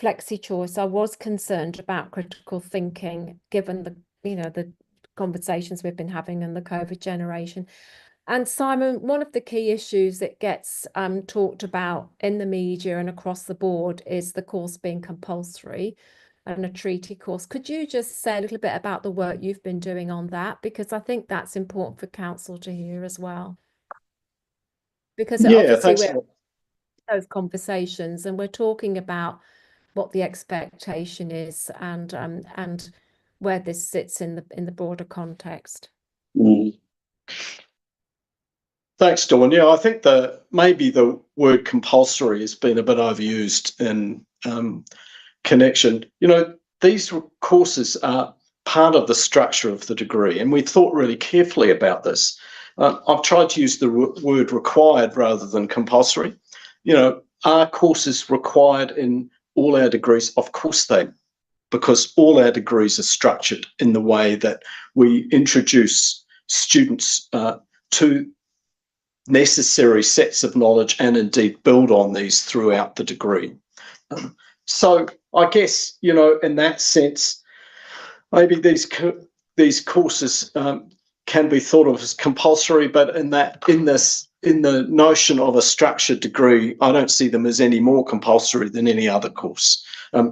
flexi choice, I was concerned about critical thinking, given the conversations we've been having in the COVID generation. And Simon, one of the key issues that gets talked about in the media and across the board is the course being compulsory and a treaty course. Could you just say a little bit about the work you've been doing on that? Because I think that's important for council to hear as well. Because obviously we're in those conversations and we're talking about what the expectation is and where this sits in the broader context. Thanks, Dawn. Yeah, I think maybe the word compulsory has been a bit overused in connection. You know, these courses are part of the structure of the degree, and we've thought really carefully about this. I've tried to use the word required rather than compulsory. You know, are courses required in all our degrees? Of course they, because all our degrees are structured in the way that we introduce students to necessary sets of knowledge and indeed build on these throughout the degree. So I guess, you know, in that sense, maybe these courses can be thought of as compulsory, but in the notion of a structured degree, I don't see them as any more compulsory than any other course.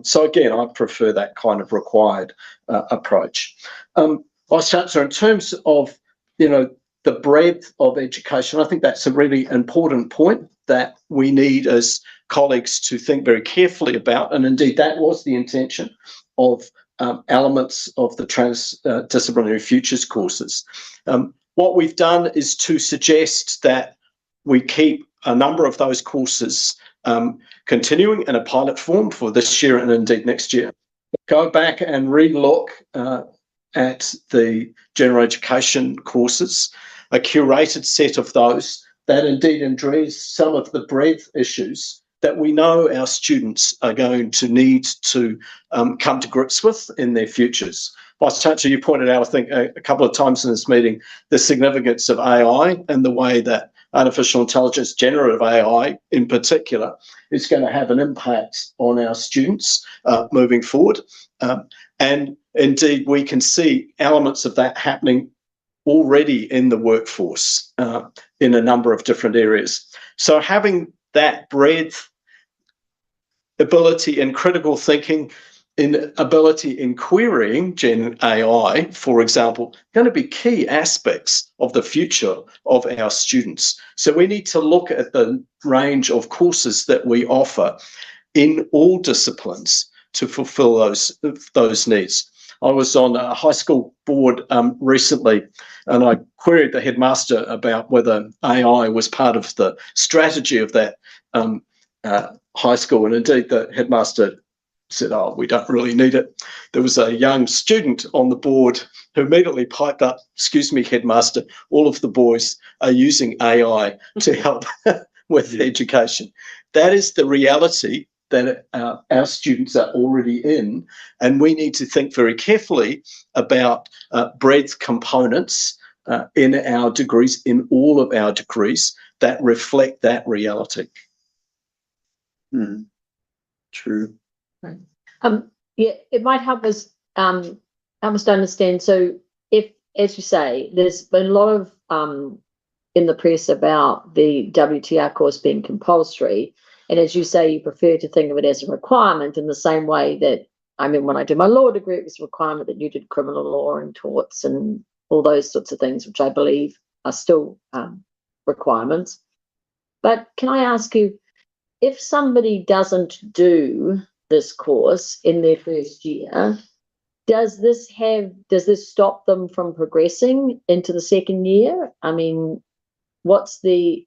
So again, I prefer that kind of required approach. Vice Chancellor, in terms of, you know, the breadth of education, I think that's a really important point that we need as colleagues to think very carefully about. And indeed, that was the intention of elements of the transdisciplinary futures courses. what we've done is to suggest that we keep a number of those courses continuing in a pilot form for this year and indeed next year. Go back and relook at the general education courses, a curated set of those that indeed address some of the breadth issues that we know our students are going to need to come to grips with in their futures. Vice Chancellor, you pointed out, I think, a couple of times in this meeting, the significance of AI and the way that artificial intelligence, generative AI in particular, is going to have an impact on our students moving forward. And indeed, we can see elements of that happening already in the workforce in a number of different areas. So having that breadth, ability in critical thinking, in ability in querying Gen AI, for example, going to be key aspects of the future of our students. So we need to look at the range of courses that we offer in all disciplines to fulfill those needs. I was on a high school board recently, and I queried the headmaster about whether AI was part of the strategy of that high school, and indeed the headmaster said, "Oh, we don't really need it." There was a young student on the board who immediately piped up, "Excuse me, headmaster, all of the boys are using AI to help with education." That is the reality that our students are already in, and we need to think very carefully about breadth components in our degrees, in all of our degrees, that reflect that reality. True. Yeah, it might help us to understand. So, if, as you say, there's been a lot of in the press about the WTR course being compulsory, and as you say, you prefer to think of it as a requirement in the same way that, I mean, when I did my law degree, it was a requirement that you did criminal law and torts and all those sorts of things, which I believe are still requirements. But can I ask you, if somebody doesn't do this course in their first year, does this stop them from progressing into the second year? I mean, what's the,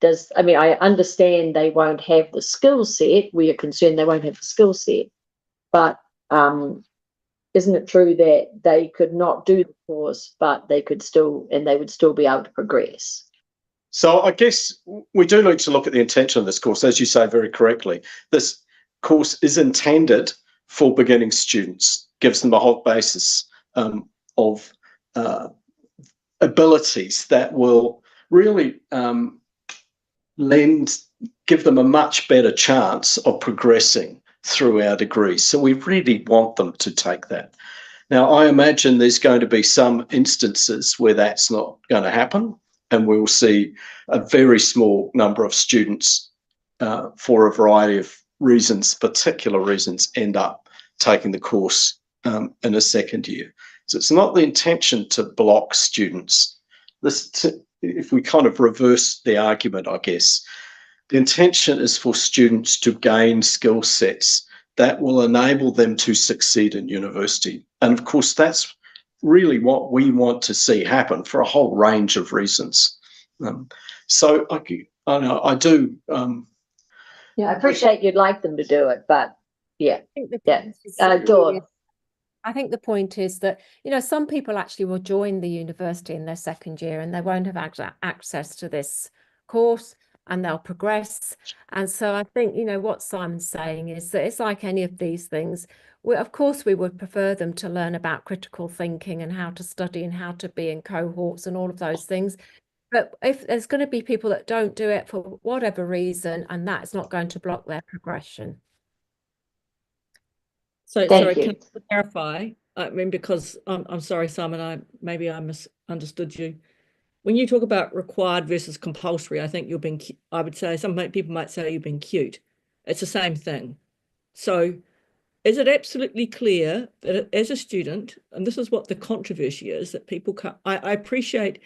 I understand they won't have the skill set. We are concerned they won't have the skill set, but isn't it true that they could not do the course, but they would still be able to progress? So I guess we do need to look at the intention of this course, as you say very correctly. This course is intended for beginning students, gives them a whole basis of abilities that will really give them a much better chance of progressing through our degrees. So we really want them to take that. Now, I imagine there's going to be some instances where that's not going to happen, and we'll see a very small number of students for a variety of reasons, particular reasons, end up taking the course in a second year. So it's not the intention to block students. If we kind of reverse the argument, I guess, the intention is for students to gain skill sets that will enable them to succeed in university. And of course, that's really what we want to see happen for a whole range of reasons. So I do. Yeah, I appreciate you'd like them to do it, but yeah, Dawn. I think the point is that, some people actually will join the university in their second year and they won't have access to this course, and they'll progress. And so I think, what Simon's saying is that it's like any of these things. Of course, we would prefer them to learn about critical thinking and how to study and how to be in cohorts and all of those things. But if there's going to be people that don't do it for whatever reason, and that's not going to block their progression. So, Thank sorry, you. can I clarify? I mean, because I'm sorry, Simon, maybe I misunderstood you. When you talk about required versus compulsory, I think I would say some people might say you've been cute. It's the same thing. So is it absolutely clear that as a student, and this is what the controversy is, that people can't, I appreciate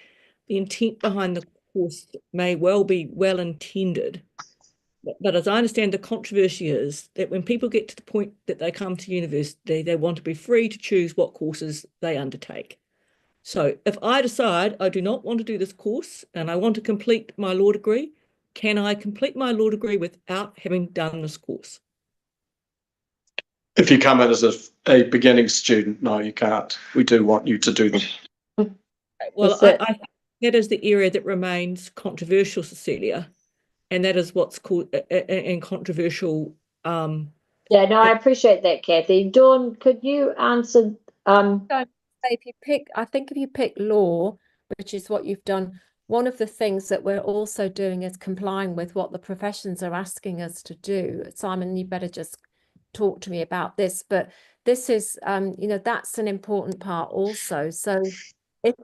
the intent behind the course may well be well intended, but as I understand, the controversy is that when people get to the point that they come to university, they want to be free to choose what courses they undertake. So if I decide I do not want to do this course and I want to complete my law degree, can I complete my law degree without having done this course? If you come in as a beginning student, no, you can't. We do want you to do them. Well, Is it- I think that is the area that remains controversial, Cecilia, and that is what's called and controversial. Yeah, no, I appreciate that, Kathy. Dawn, could you answer? If you pick, I think if you pick law, which is what you've done, one of the things that we're also doing is complying with what the professions are asking us to do. Simon, you better just talk to me about this, but this is, that's an important part also. So if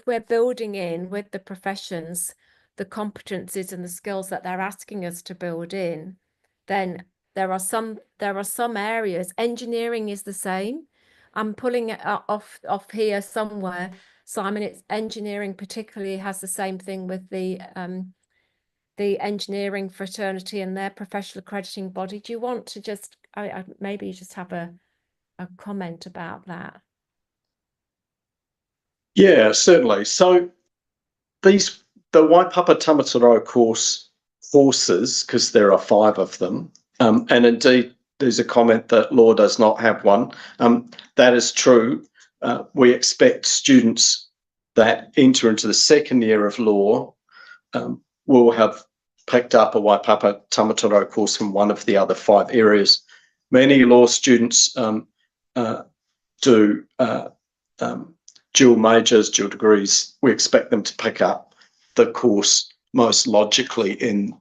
we're building in with the professions, the competencies and the skills that they're asking us to build in, then there are some areas. Engineering is the same. I'm pulling it off here somewhere, Simon. It's engineering particularly has the same thing with the engineering fraternity and their professional accrediting body. Do you want to just maybe just have a comment about that? Yeah, certainly. So the Waipapa Tamataro courses, because there are 5 of them, and indeed there's a comment that law does not have one. That is true. We expect students that enter into the second year of law will have picked up a Waipapa Tamataro course from one of the other 5 areas. Many law students do dual majors, dual degrees. We expect them to pick up the course most logically in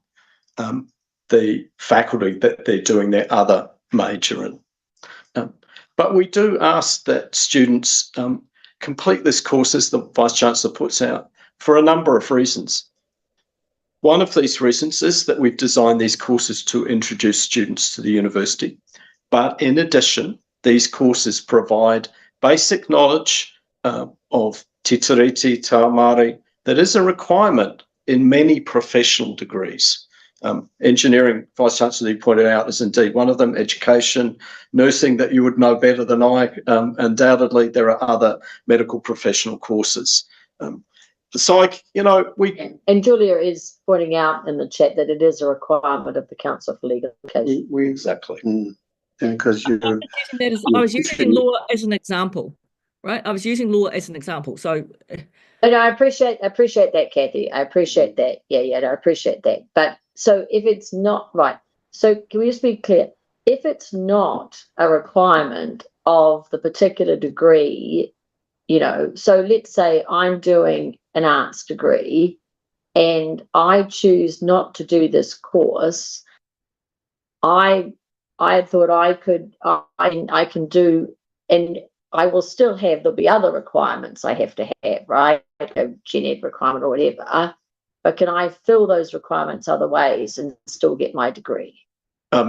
the faculty that they're doing their other major in. But we do ask that students complete this course, as the Vice-Chancellor puts out, for a number of reasons. One of these reasons is that we've designed these courses to introduce students to the university. But in addition, these courses provide basic knowledge of te tiriti, taumari, that is a requirement in many professional degrees. Engineering, Vice-Chancellor, you pointed out, is indeed one of them. Education, nursing, that you would know better than I. Undoubtedly, there are other medical professional courses. And Julia is pointing out in the chat that it is a requirement of the Council for Legal Education. Exactly. Because you. I was using law as an example, right? I was using law as an example. So. And I appreciate that, Kathy. I appreciate that. Yeah, I appreciate that. But so if it's not right, so can we just be clear? If it's not a requirement of the particular degree, so let's say I'm doing an arts degree and I choose not to do this course, I thought I can do, and I will still have, there'll be other requirements I have to have, right? A gen ed requirement or whatever. But can I fill those requirements other ways and still get my degree?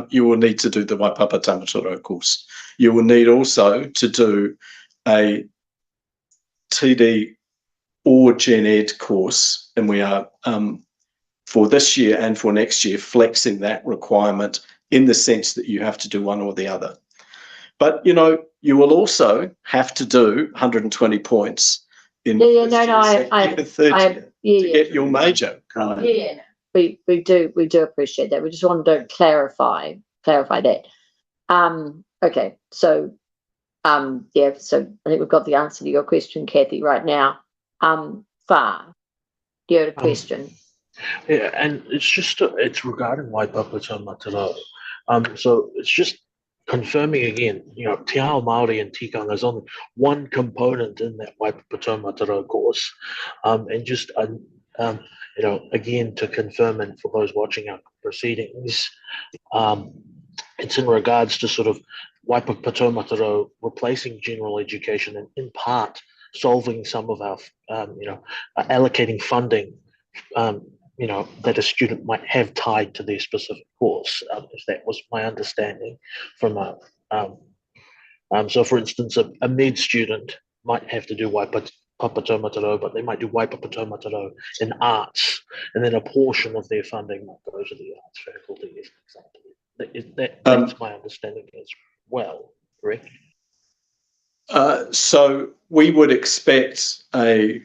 You will need to do the Waipapa Tamataro course. You will need also to do a TD or Gen Ed course, and we are, for this year and for next year, flexing that requirement in the sense that you have to do one or the other. But, you will also have to do 120 points in third year to get your major. Yeah, we do appreciate that. We just wanted to clarify that. Okay, so so I think we've got the answer to your question, Kathy, right now. Far, you had a question. Yeah, and it's regarding Waipapa Tamataro. So it's just confirming again, Te Ao Māori and Tikanga is only one component in that Waipapa Tamataro course. And just, again, to confirm, and for those watching our proceedings, it's in regards to sort of Waipapa Tamataro replacing general education and in part solving some of our, allocating funding that a student might have tied to their specific course, if that was my understanding from so for instance, a med student might have to do Waipapa Tamataro, but they might do Waipapa Tamataro in arts, and then a portion of their funding might go to the arts faculty, as an example. That's my understanding as well, correct? So we would expect a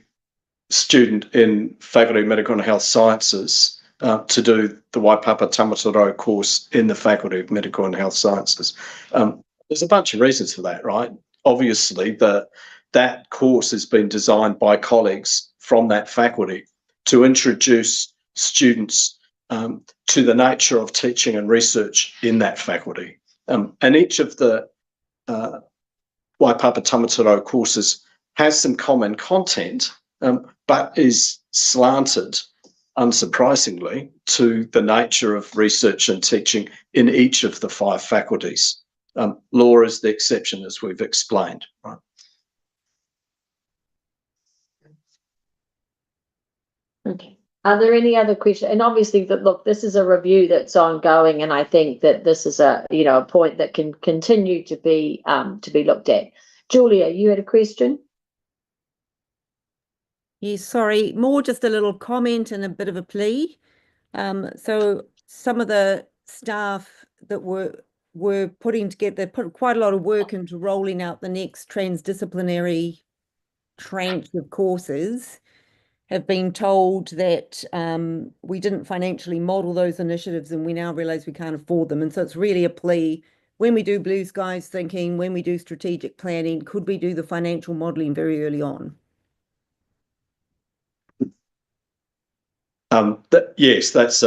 student in Faculty of Medical and Health Sciences to do the Waipapa Tamatoro course in the Faculty of Medical and Health Sciences. There's a bunch of reasons for that, right? Obviously, that course has been designed by colleagues from that faculty to introduce students to the nature of teaching and research in that faculty. And each of the Waipapa Tamatoro courses has some common content, but is slanted, unsurprisingly, to the nature of research and teaching in each of the 5 faculties. Law is the exception, as we've explained. Right? Okay. Are there any other questions? And obviously, look, this is a review that's ongoing, and I think that this is a point that can continue to be looked at. Julia, you had a question? Yes, sorry, more just a little comment and a bit of a plea. So some of the staff that were putting together, put quite a lot of work into rolling out the next transdisciplinary tranche of courses, have been told that we didn't financially model those initiatives, and we now realize we can't afford them. And so it's really a plea, when we do blue skies thinking, when we do strategic planning, could we do the financial modeling very early on? Yes, that's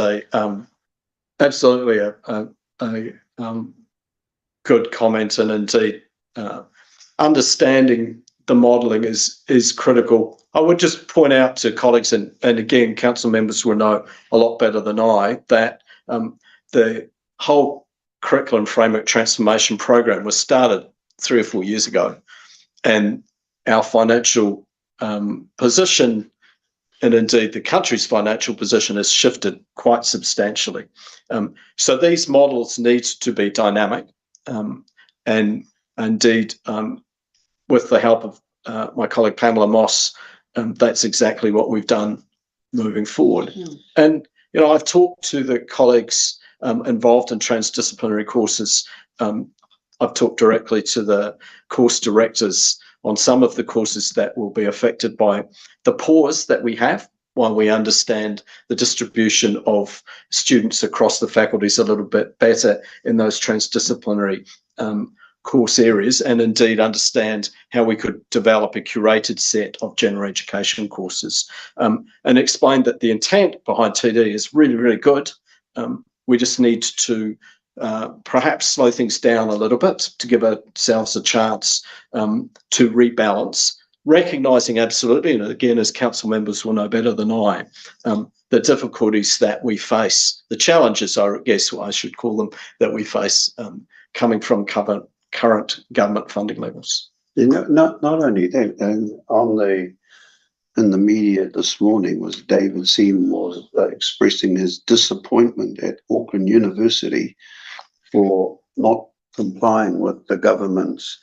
absolutely a good comment, and indeed understanding the modelling is critical. I would just point out to colleagues, and again, council members will know a lot better than I, that the whole curriculum framework transformation program was started 3 or 4 years ago, and our financial position, and indeed the country's financial position, has shifted quite substantially. So these models need to be dynamic, and indeed with the help of my colleague Pamela Moss, that's exactly what we've done moving forward. And I've talked to the colleagues involved in transdisciplinary courses. I've talked directly to the course directors on some of the courses that will be affected by the pause that we have while we understand the distribution of students across the faculties a little bit better in those transdisciplinary course areas, and indeed understand how we could develop a curated set of general education courses, and explain that the intent behind TD is really, really good. We just need to perhaps slow things down a little bit to give ourselves a chance to rebalance, recognising absolutely, and again, as council members will know better than I, the difficulties that we face, the challenges, I guess I should call them, that we face coming from current government funding levels. Not only that, in the media this morning was David Seymour expressing his disappointment at Auckland University for not complying with the government's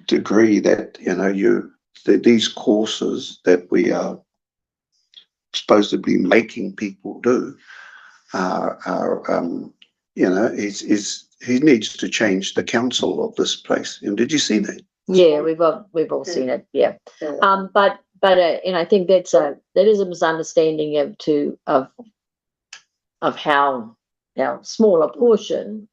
degree that these courses that we are supposedly making people do he needs to change the council of this place. And did you see that? Yeah, we've all seen it. Yeah, but and I think that is a misunderstanding of how small a portion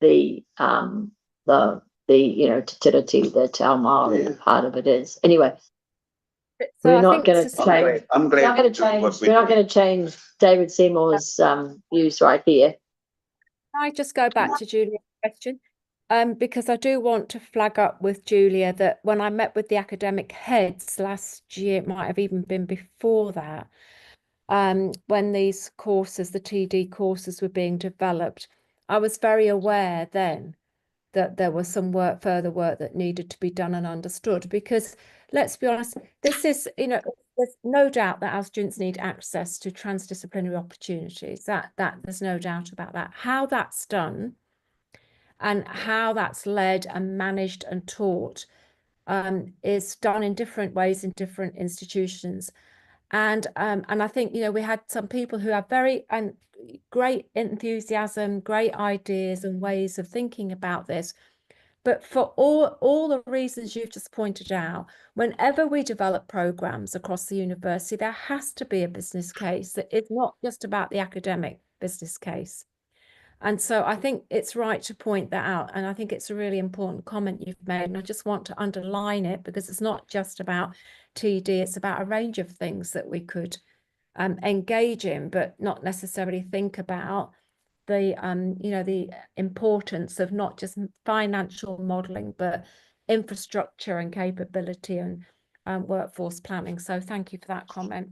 the Te Tiriti, the Te Ao Māori part of it is. Anyway, So we're I not think going to to change. I'm glad. We're not going to change David Seymour's views right here. I just go back to Julia's question, because I do want to flag up with Julia that when I met with the academic heads last year, it might have even been before that, when these courses, the TD courses, were being developed, I was very aware then that there was some further work that needed to be done and understood, because let's be honest, this is, there's no doubt that our students need access to transdisciplinary opportunities. That there's no doubt about that. How that's done and how that's led and managed and taught is done in different ways in different institutions. And I think, we had some people who have very great enthusiasm, great ideas and ways of thinking about this, But for all the reasons you've just pointed out, whenever we develop programs across the university, there has to be a business case. That it's not just about the academic business case. And so I think it's right to point that out. And I think it's a really important comment you've made. And I just want to underline it because it's not just about TD, it's about a range of things that we could engage in, but not necessarily think about the the importance of not just financial modelling, but infrastructure and capability and workforce planning. So thank you for that comment.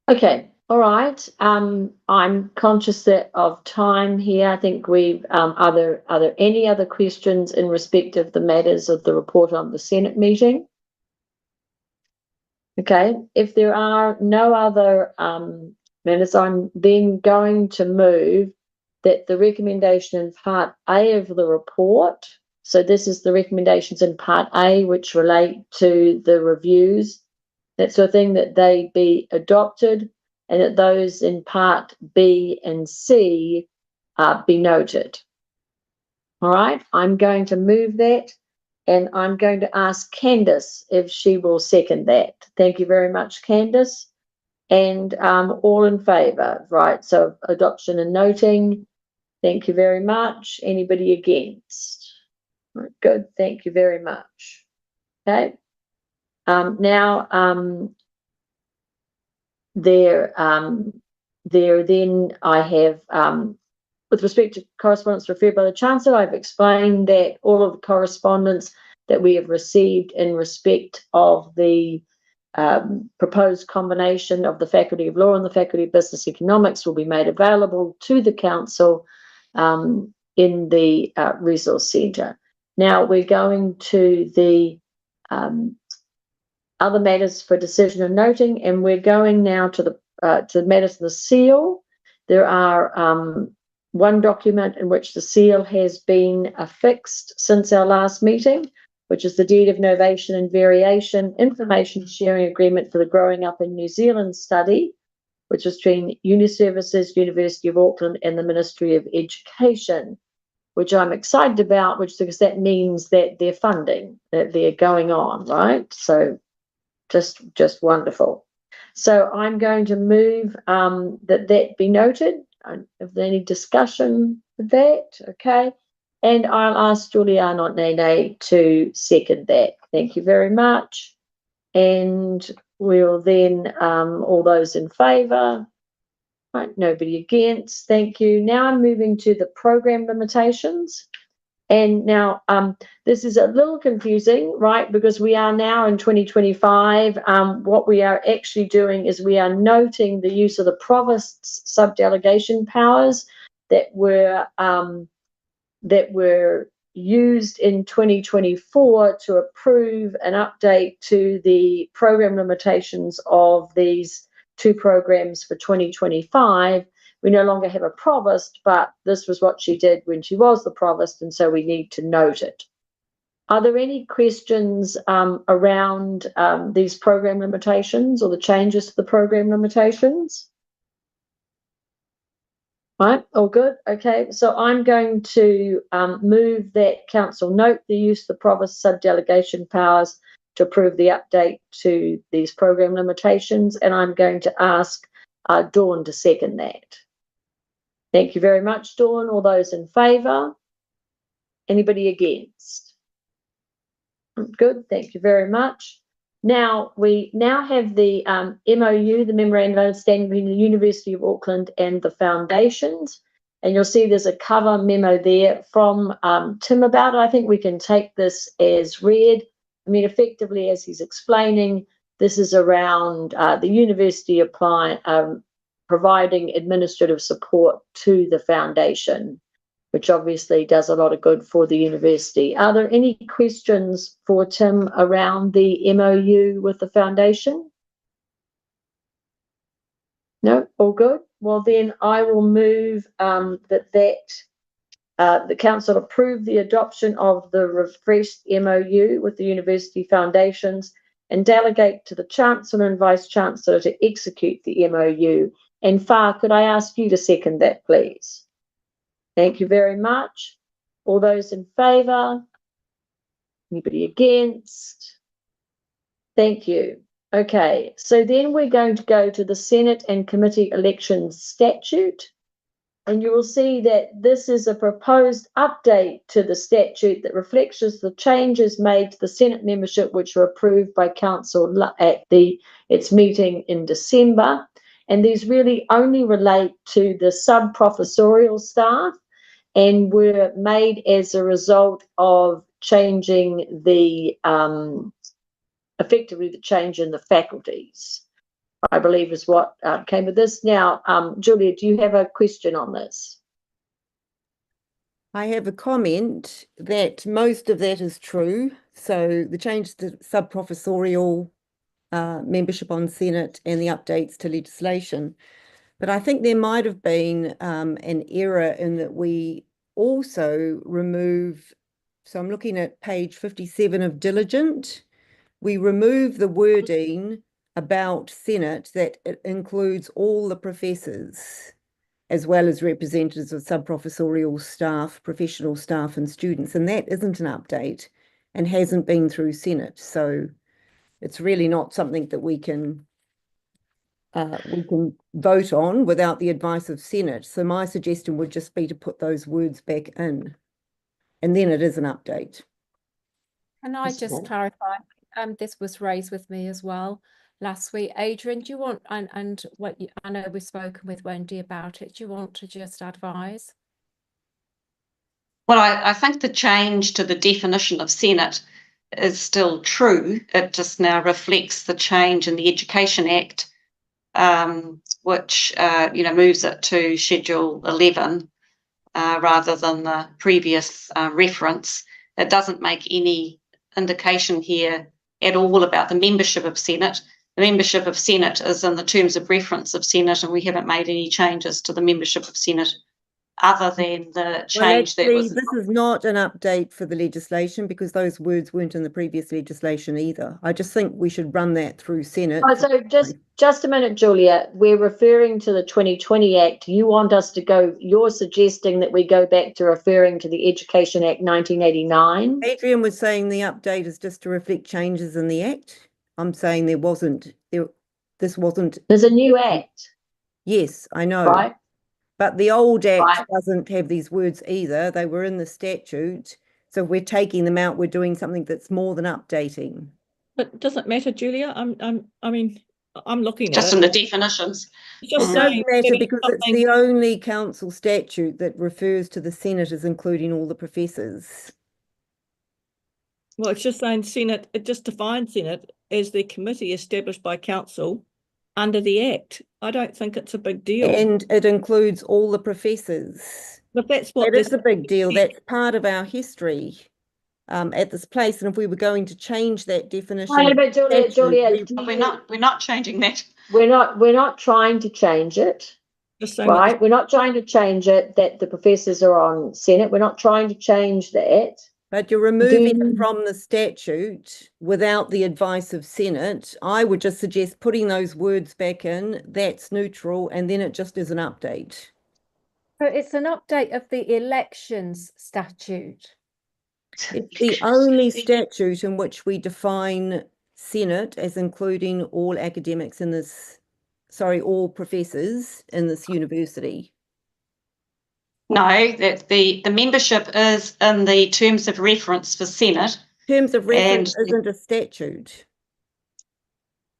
Okay, all right. I'm conscious of time here. I think we've are there any other questions in respect of the matters of the report on the Senate meeting? Okay, if there are no other matters, I'm then going to move that the recommendation in Part A of the report, so this is the recommendations in Part A which relate to the reviews, that sort of thing, that they be adopted, and that those in Part B and C be noted. All right, I'm going to move that, and I'm going to ask Candice if she will second that. Thank you very much, Candice. And all in favour, right? So adoption and noting. Thank you very much. Anybody against? Right, good. Thank you very much. Okay. Now there then I have with respect to correspondence referred by the Chancellor, I've explained that all of the correspondence that we have received in respect of the proposed combination of the Faculty of Law and the Faculty of Business Economics will be made available to the Council in the Resource Centre. Now we're going to the other matters for decision and noting, and we're going now to the matters of the seal. There are one document in which the seal has been affixed since our last meeting, which is the Deed of Novation and Variation Information Sharing Agreement for the Growing Up in New Zealand study, which is between Uniservices, University of Auckland, and the Ministry of Education, which I'm excited about, because that means that they're funding, that they're going on, right? So just wonderful. So I'm going to move that be noted. If there's any discussion with that, okay. And I'll ask Juliana Nene to second that. Thank you very much. And we'll then, all those in favour, right, nobody against, thank you. Now I'm moving to the program limitations. And now this is a little confusing, right, because we are now in 2025. What we are actually doing is we are noting the use of the Provost's subdelegation powers that were used in 2024 to approve an update to the program limitations of these two programs for 2025. We no longer have a provost, but this was what she did when she was the provost, and so we need to note it. Are there any questions around these program limitations or the changes to the program limitations? Right, all good. Okay, so I'm going to move that Council note the use of the provost subdelegation powers to approve the update to these program limitations, and I'm going to ask Dawn to second that. Thank you very much, Dawn. All those in favour? Anybody against? Good, thank you very much. Now, we have the MOU, the Memorandum of Understanding between the University of Auckland and the foundations. And you'll see there's a cover memo there from Tim about it. I think we can take this as read. I mean, effectively, as he's explaining, this is around the university providing administrative support to the foundation, which obviously does a lot of good for the university. Are there any questions for Tim around the MOU with the foundation? No, all good. Well, then I will move that the Council approve the adoption of the refreshed MOU with the university foundations and delegate to the Chancellor and Vice-Chancellor to execute the MOU. And Far, could I ask you to second that, please? Thank you very much. All those in favour? Anybody against? Thank you. Okay, so then we're going to go to the Senate and Committee Elections Statute. And you will see that this is a proposed update to the statute that reflects the changes made to the Senate membership, which were approved by Council at its meeting in December. And these really only relate to the sub-professorial staff and were made as a result of changing the effectively the change in the faculties, I believe is what came with this. Now, Julia, do you have a question on this? I have a comment that most of that is true. So the change to sub-professorial membership on Senate and the updates to legislation. But I think there might have been an error in that we also remove, so I'm looking at page 57 of Diligent, we remove the wording about Senate that it includes all the professors as well as representatives of sub-professorial staff, professional staff and students. And that isn't an update and hasn't been through Senate. So it's really not something that we can vote on without the advice of Senate. So my suggestion would just be to put those words back in. And then it is an update. Can I just clarify? This was raised with me as well last week. Adrian, do you want, and what you, I know we've spoken with Wendy about it, do you want to just advise? Well, I think the change to the definition of Senate is still true. It just now reflects the change in the Education Act, which moves it to Schedule 11 rather than the previous reference. It doesn't make any indication here at all about the membership of Senate. The membership of Senate is in the terms of reference of Senate, and we haven't made any changes to the membership of Senate other than the change that was. This is not an update for the legislation because those words weren't in the previous legislation either. I just think we should run that through Senate. Oh, so just a minute, Julia. We're referring to the 2020 Act. You want us to go, you're suggesting that we go back to referring to the Education Act 1989? Adrian was saying the update is just to reflect changes in the Act. I'm saying this wasn't. There's a new Act. Yes, I know. Right. But the old Act doesn't have these words either. They were in the statute. So if we're taking them out, we're doing something that's more than updating. But it doesn't matter, Julia. I'm looking just at in it. the definitions. Just It saying, doesn't matter because it's something- the only council statute that refers to the Senate as including all the professors. Well, it's just saying Senate, it just defines Senate as the committee established by council under the Act. I don't think it's a big deal. And it includes all the professors. But that's what It is a big deal. That's part of our history at this place. And if we were going to change that definition, But Julia, We're not changing that. we're not trying to change it. Just saying Right, we're not trying to change it that the professors are on Senate. We're not trying to change that. but you're removing it from the statute without the advice of Senate. I would just suggest putting those words back in. That's neutral, and then it just is an update. So it's an update of the elections statute. It's the only statute in which we define Senate as including all academics in this, all professors in this university. No, that the membership is in the terms of reference for Senate. Terms of reference isn't a statute.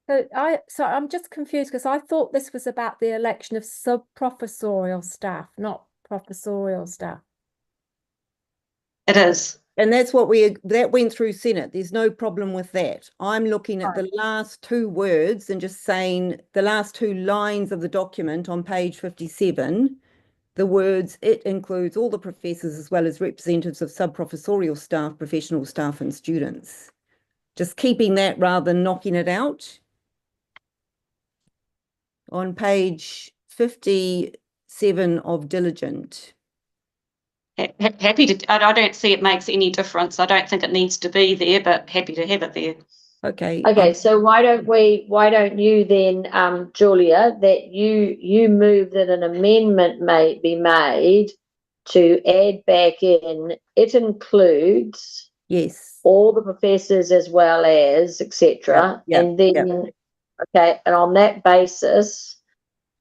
So I'm just confused because I thought this was about the election of sub-professorial staff, not professorial staff. It is. And that's what that went through Senate. There's no problem with that. I'm looking at the last two words and just saying the last two lines of the document on page 57, the words, it includes all the professors as well as representatives of sub-professorial staff, professional staff and students. Just keeping that rather than knocking it out. On page 57 of Diligent. Happy to, I don't see it makes any difference. I don't think it needs to be there, but happy to have it there. Okay. Okay, so why don't you then, Julia, that you move that an amendment may be made to add back in, it includes Yes. all the professors as well as, etc. Yep, And then, yep. okay, and on that basis,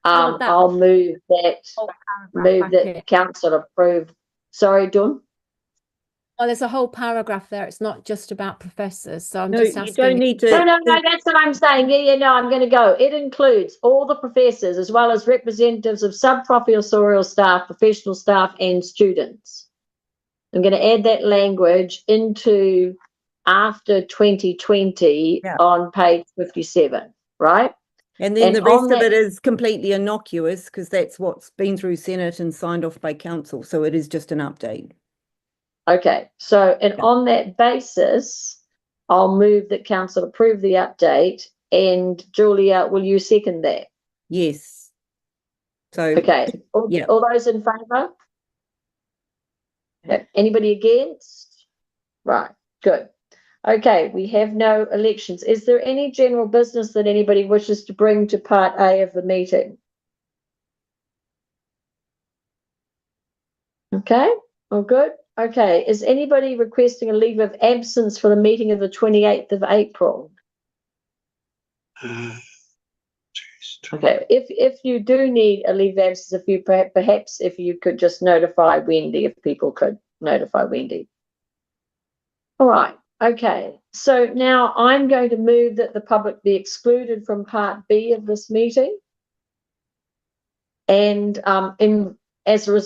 Well, that I'll move that, whole paragraph back in. council approve. Sorry, Dawn? Well, there's a whole paragraph there. It's not just about professors. So I'm No, just you asking. don't need to. No, that's what I'm saying. Yeah, no, I'm going to go. It includes all the professors as well as representatives of sub-professorial staff, professional staff, and students. I'm going to add that language into after 2020 on page 57, right? And then And the rest on of that- it is completely innocuous because that's what's been through Senate and signed off by council. So it is just an update. Okay, so and on that basis, I'll move that council approve the update. And Julia, will you second that? Yes. So Okay, all those in favour? Anybody against? Right, good. Okay, we have no elections. Is there any general business that anybody wishes to bring to part A of the meeting? Okay, all good. Okay, is anybody requesting a leave of absence for the meeting of the 28th of April? Okay, if you do need a leave of absence, if you perhaps if you could just notify Wendy, if people could notify Wendy. All right, okay. So now I'm going to move that the public be excluded from part B of this meeting. And as a result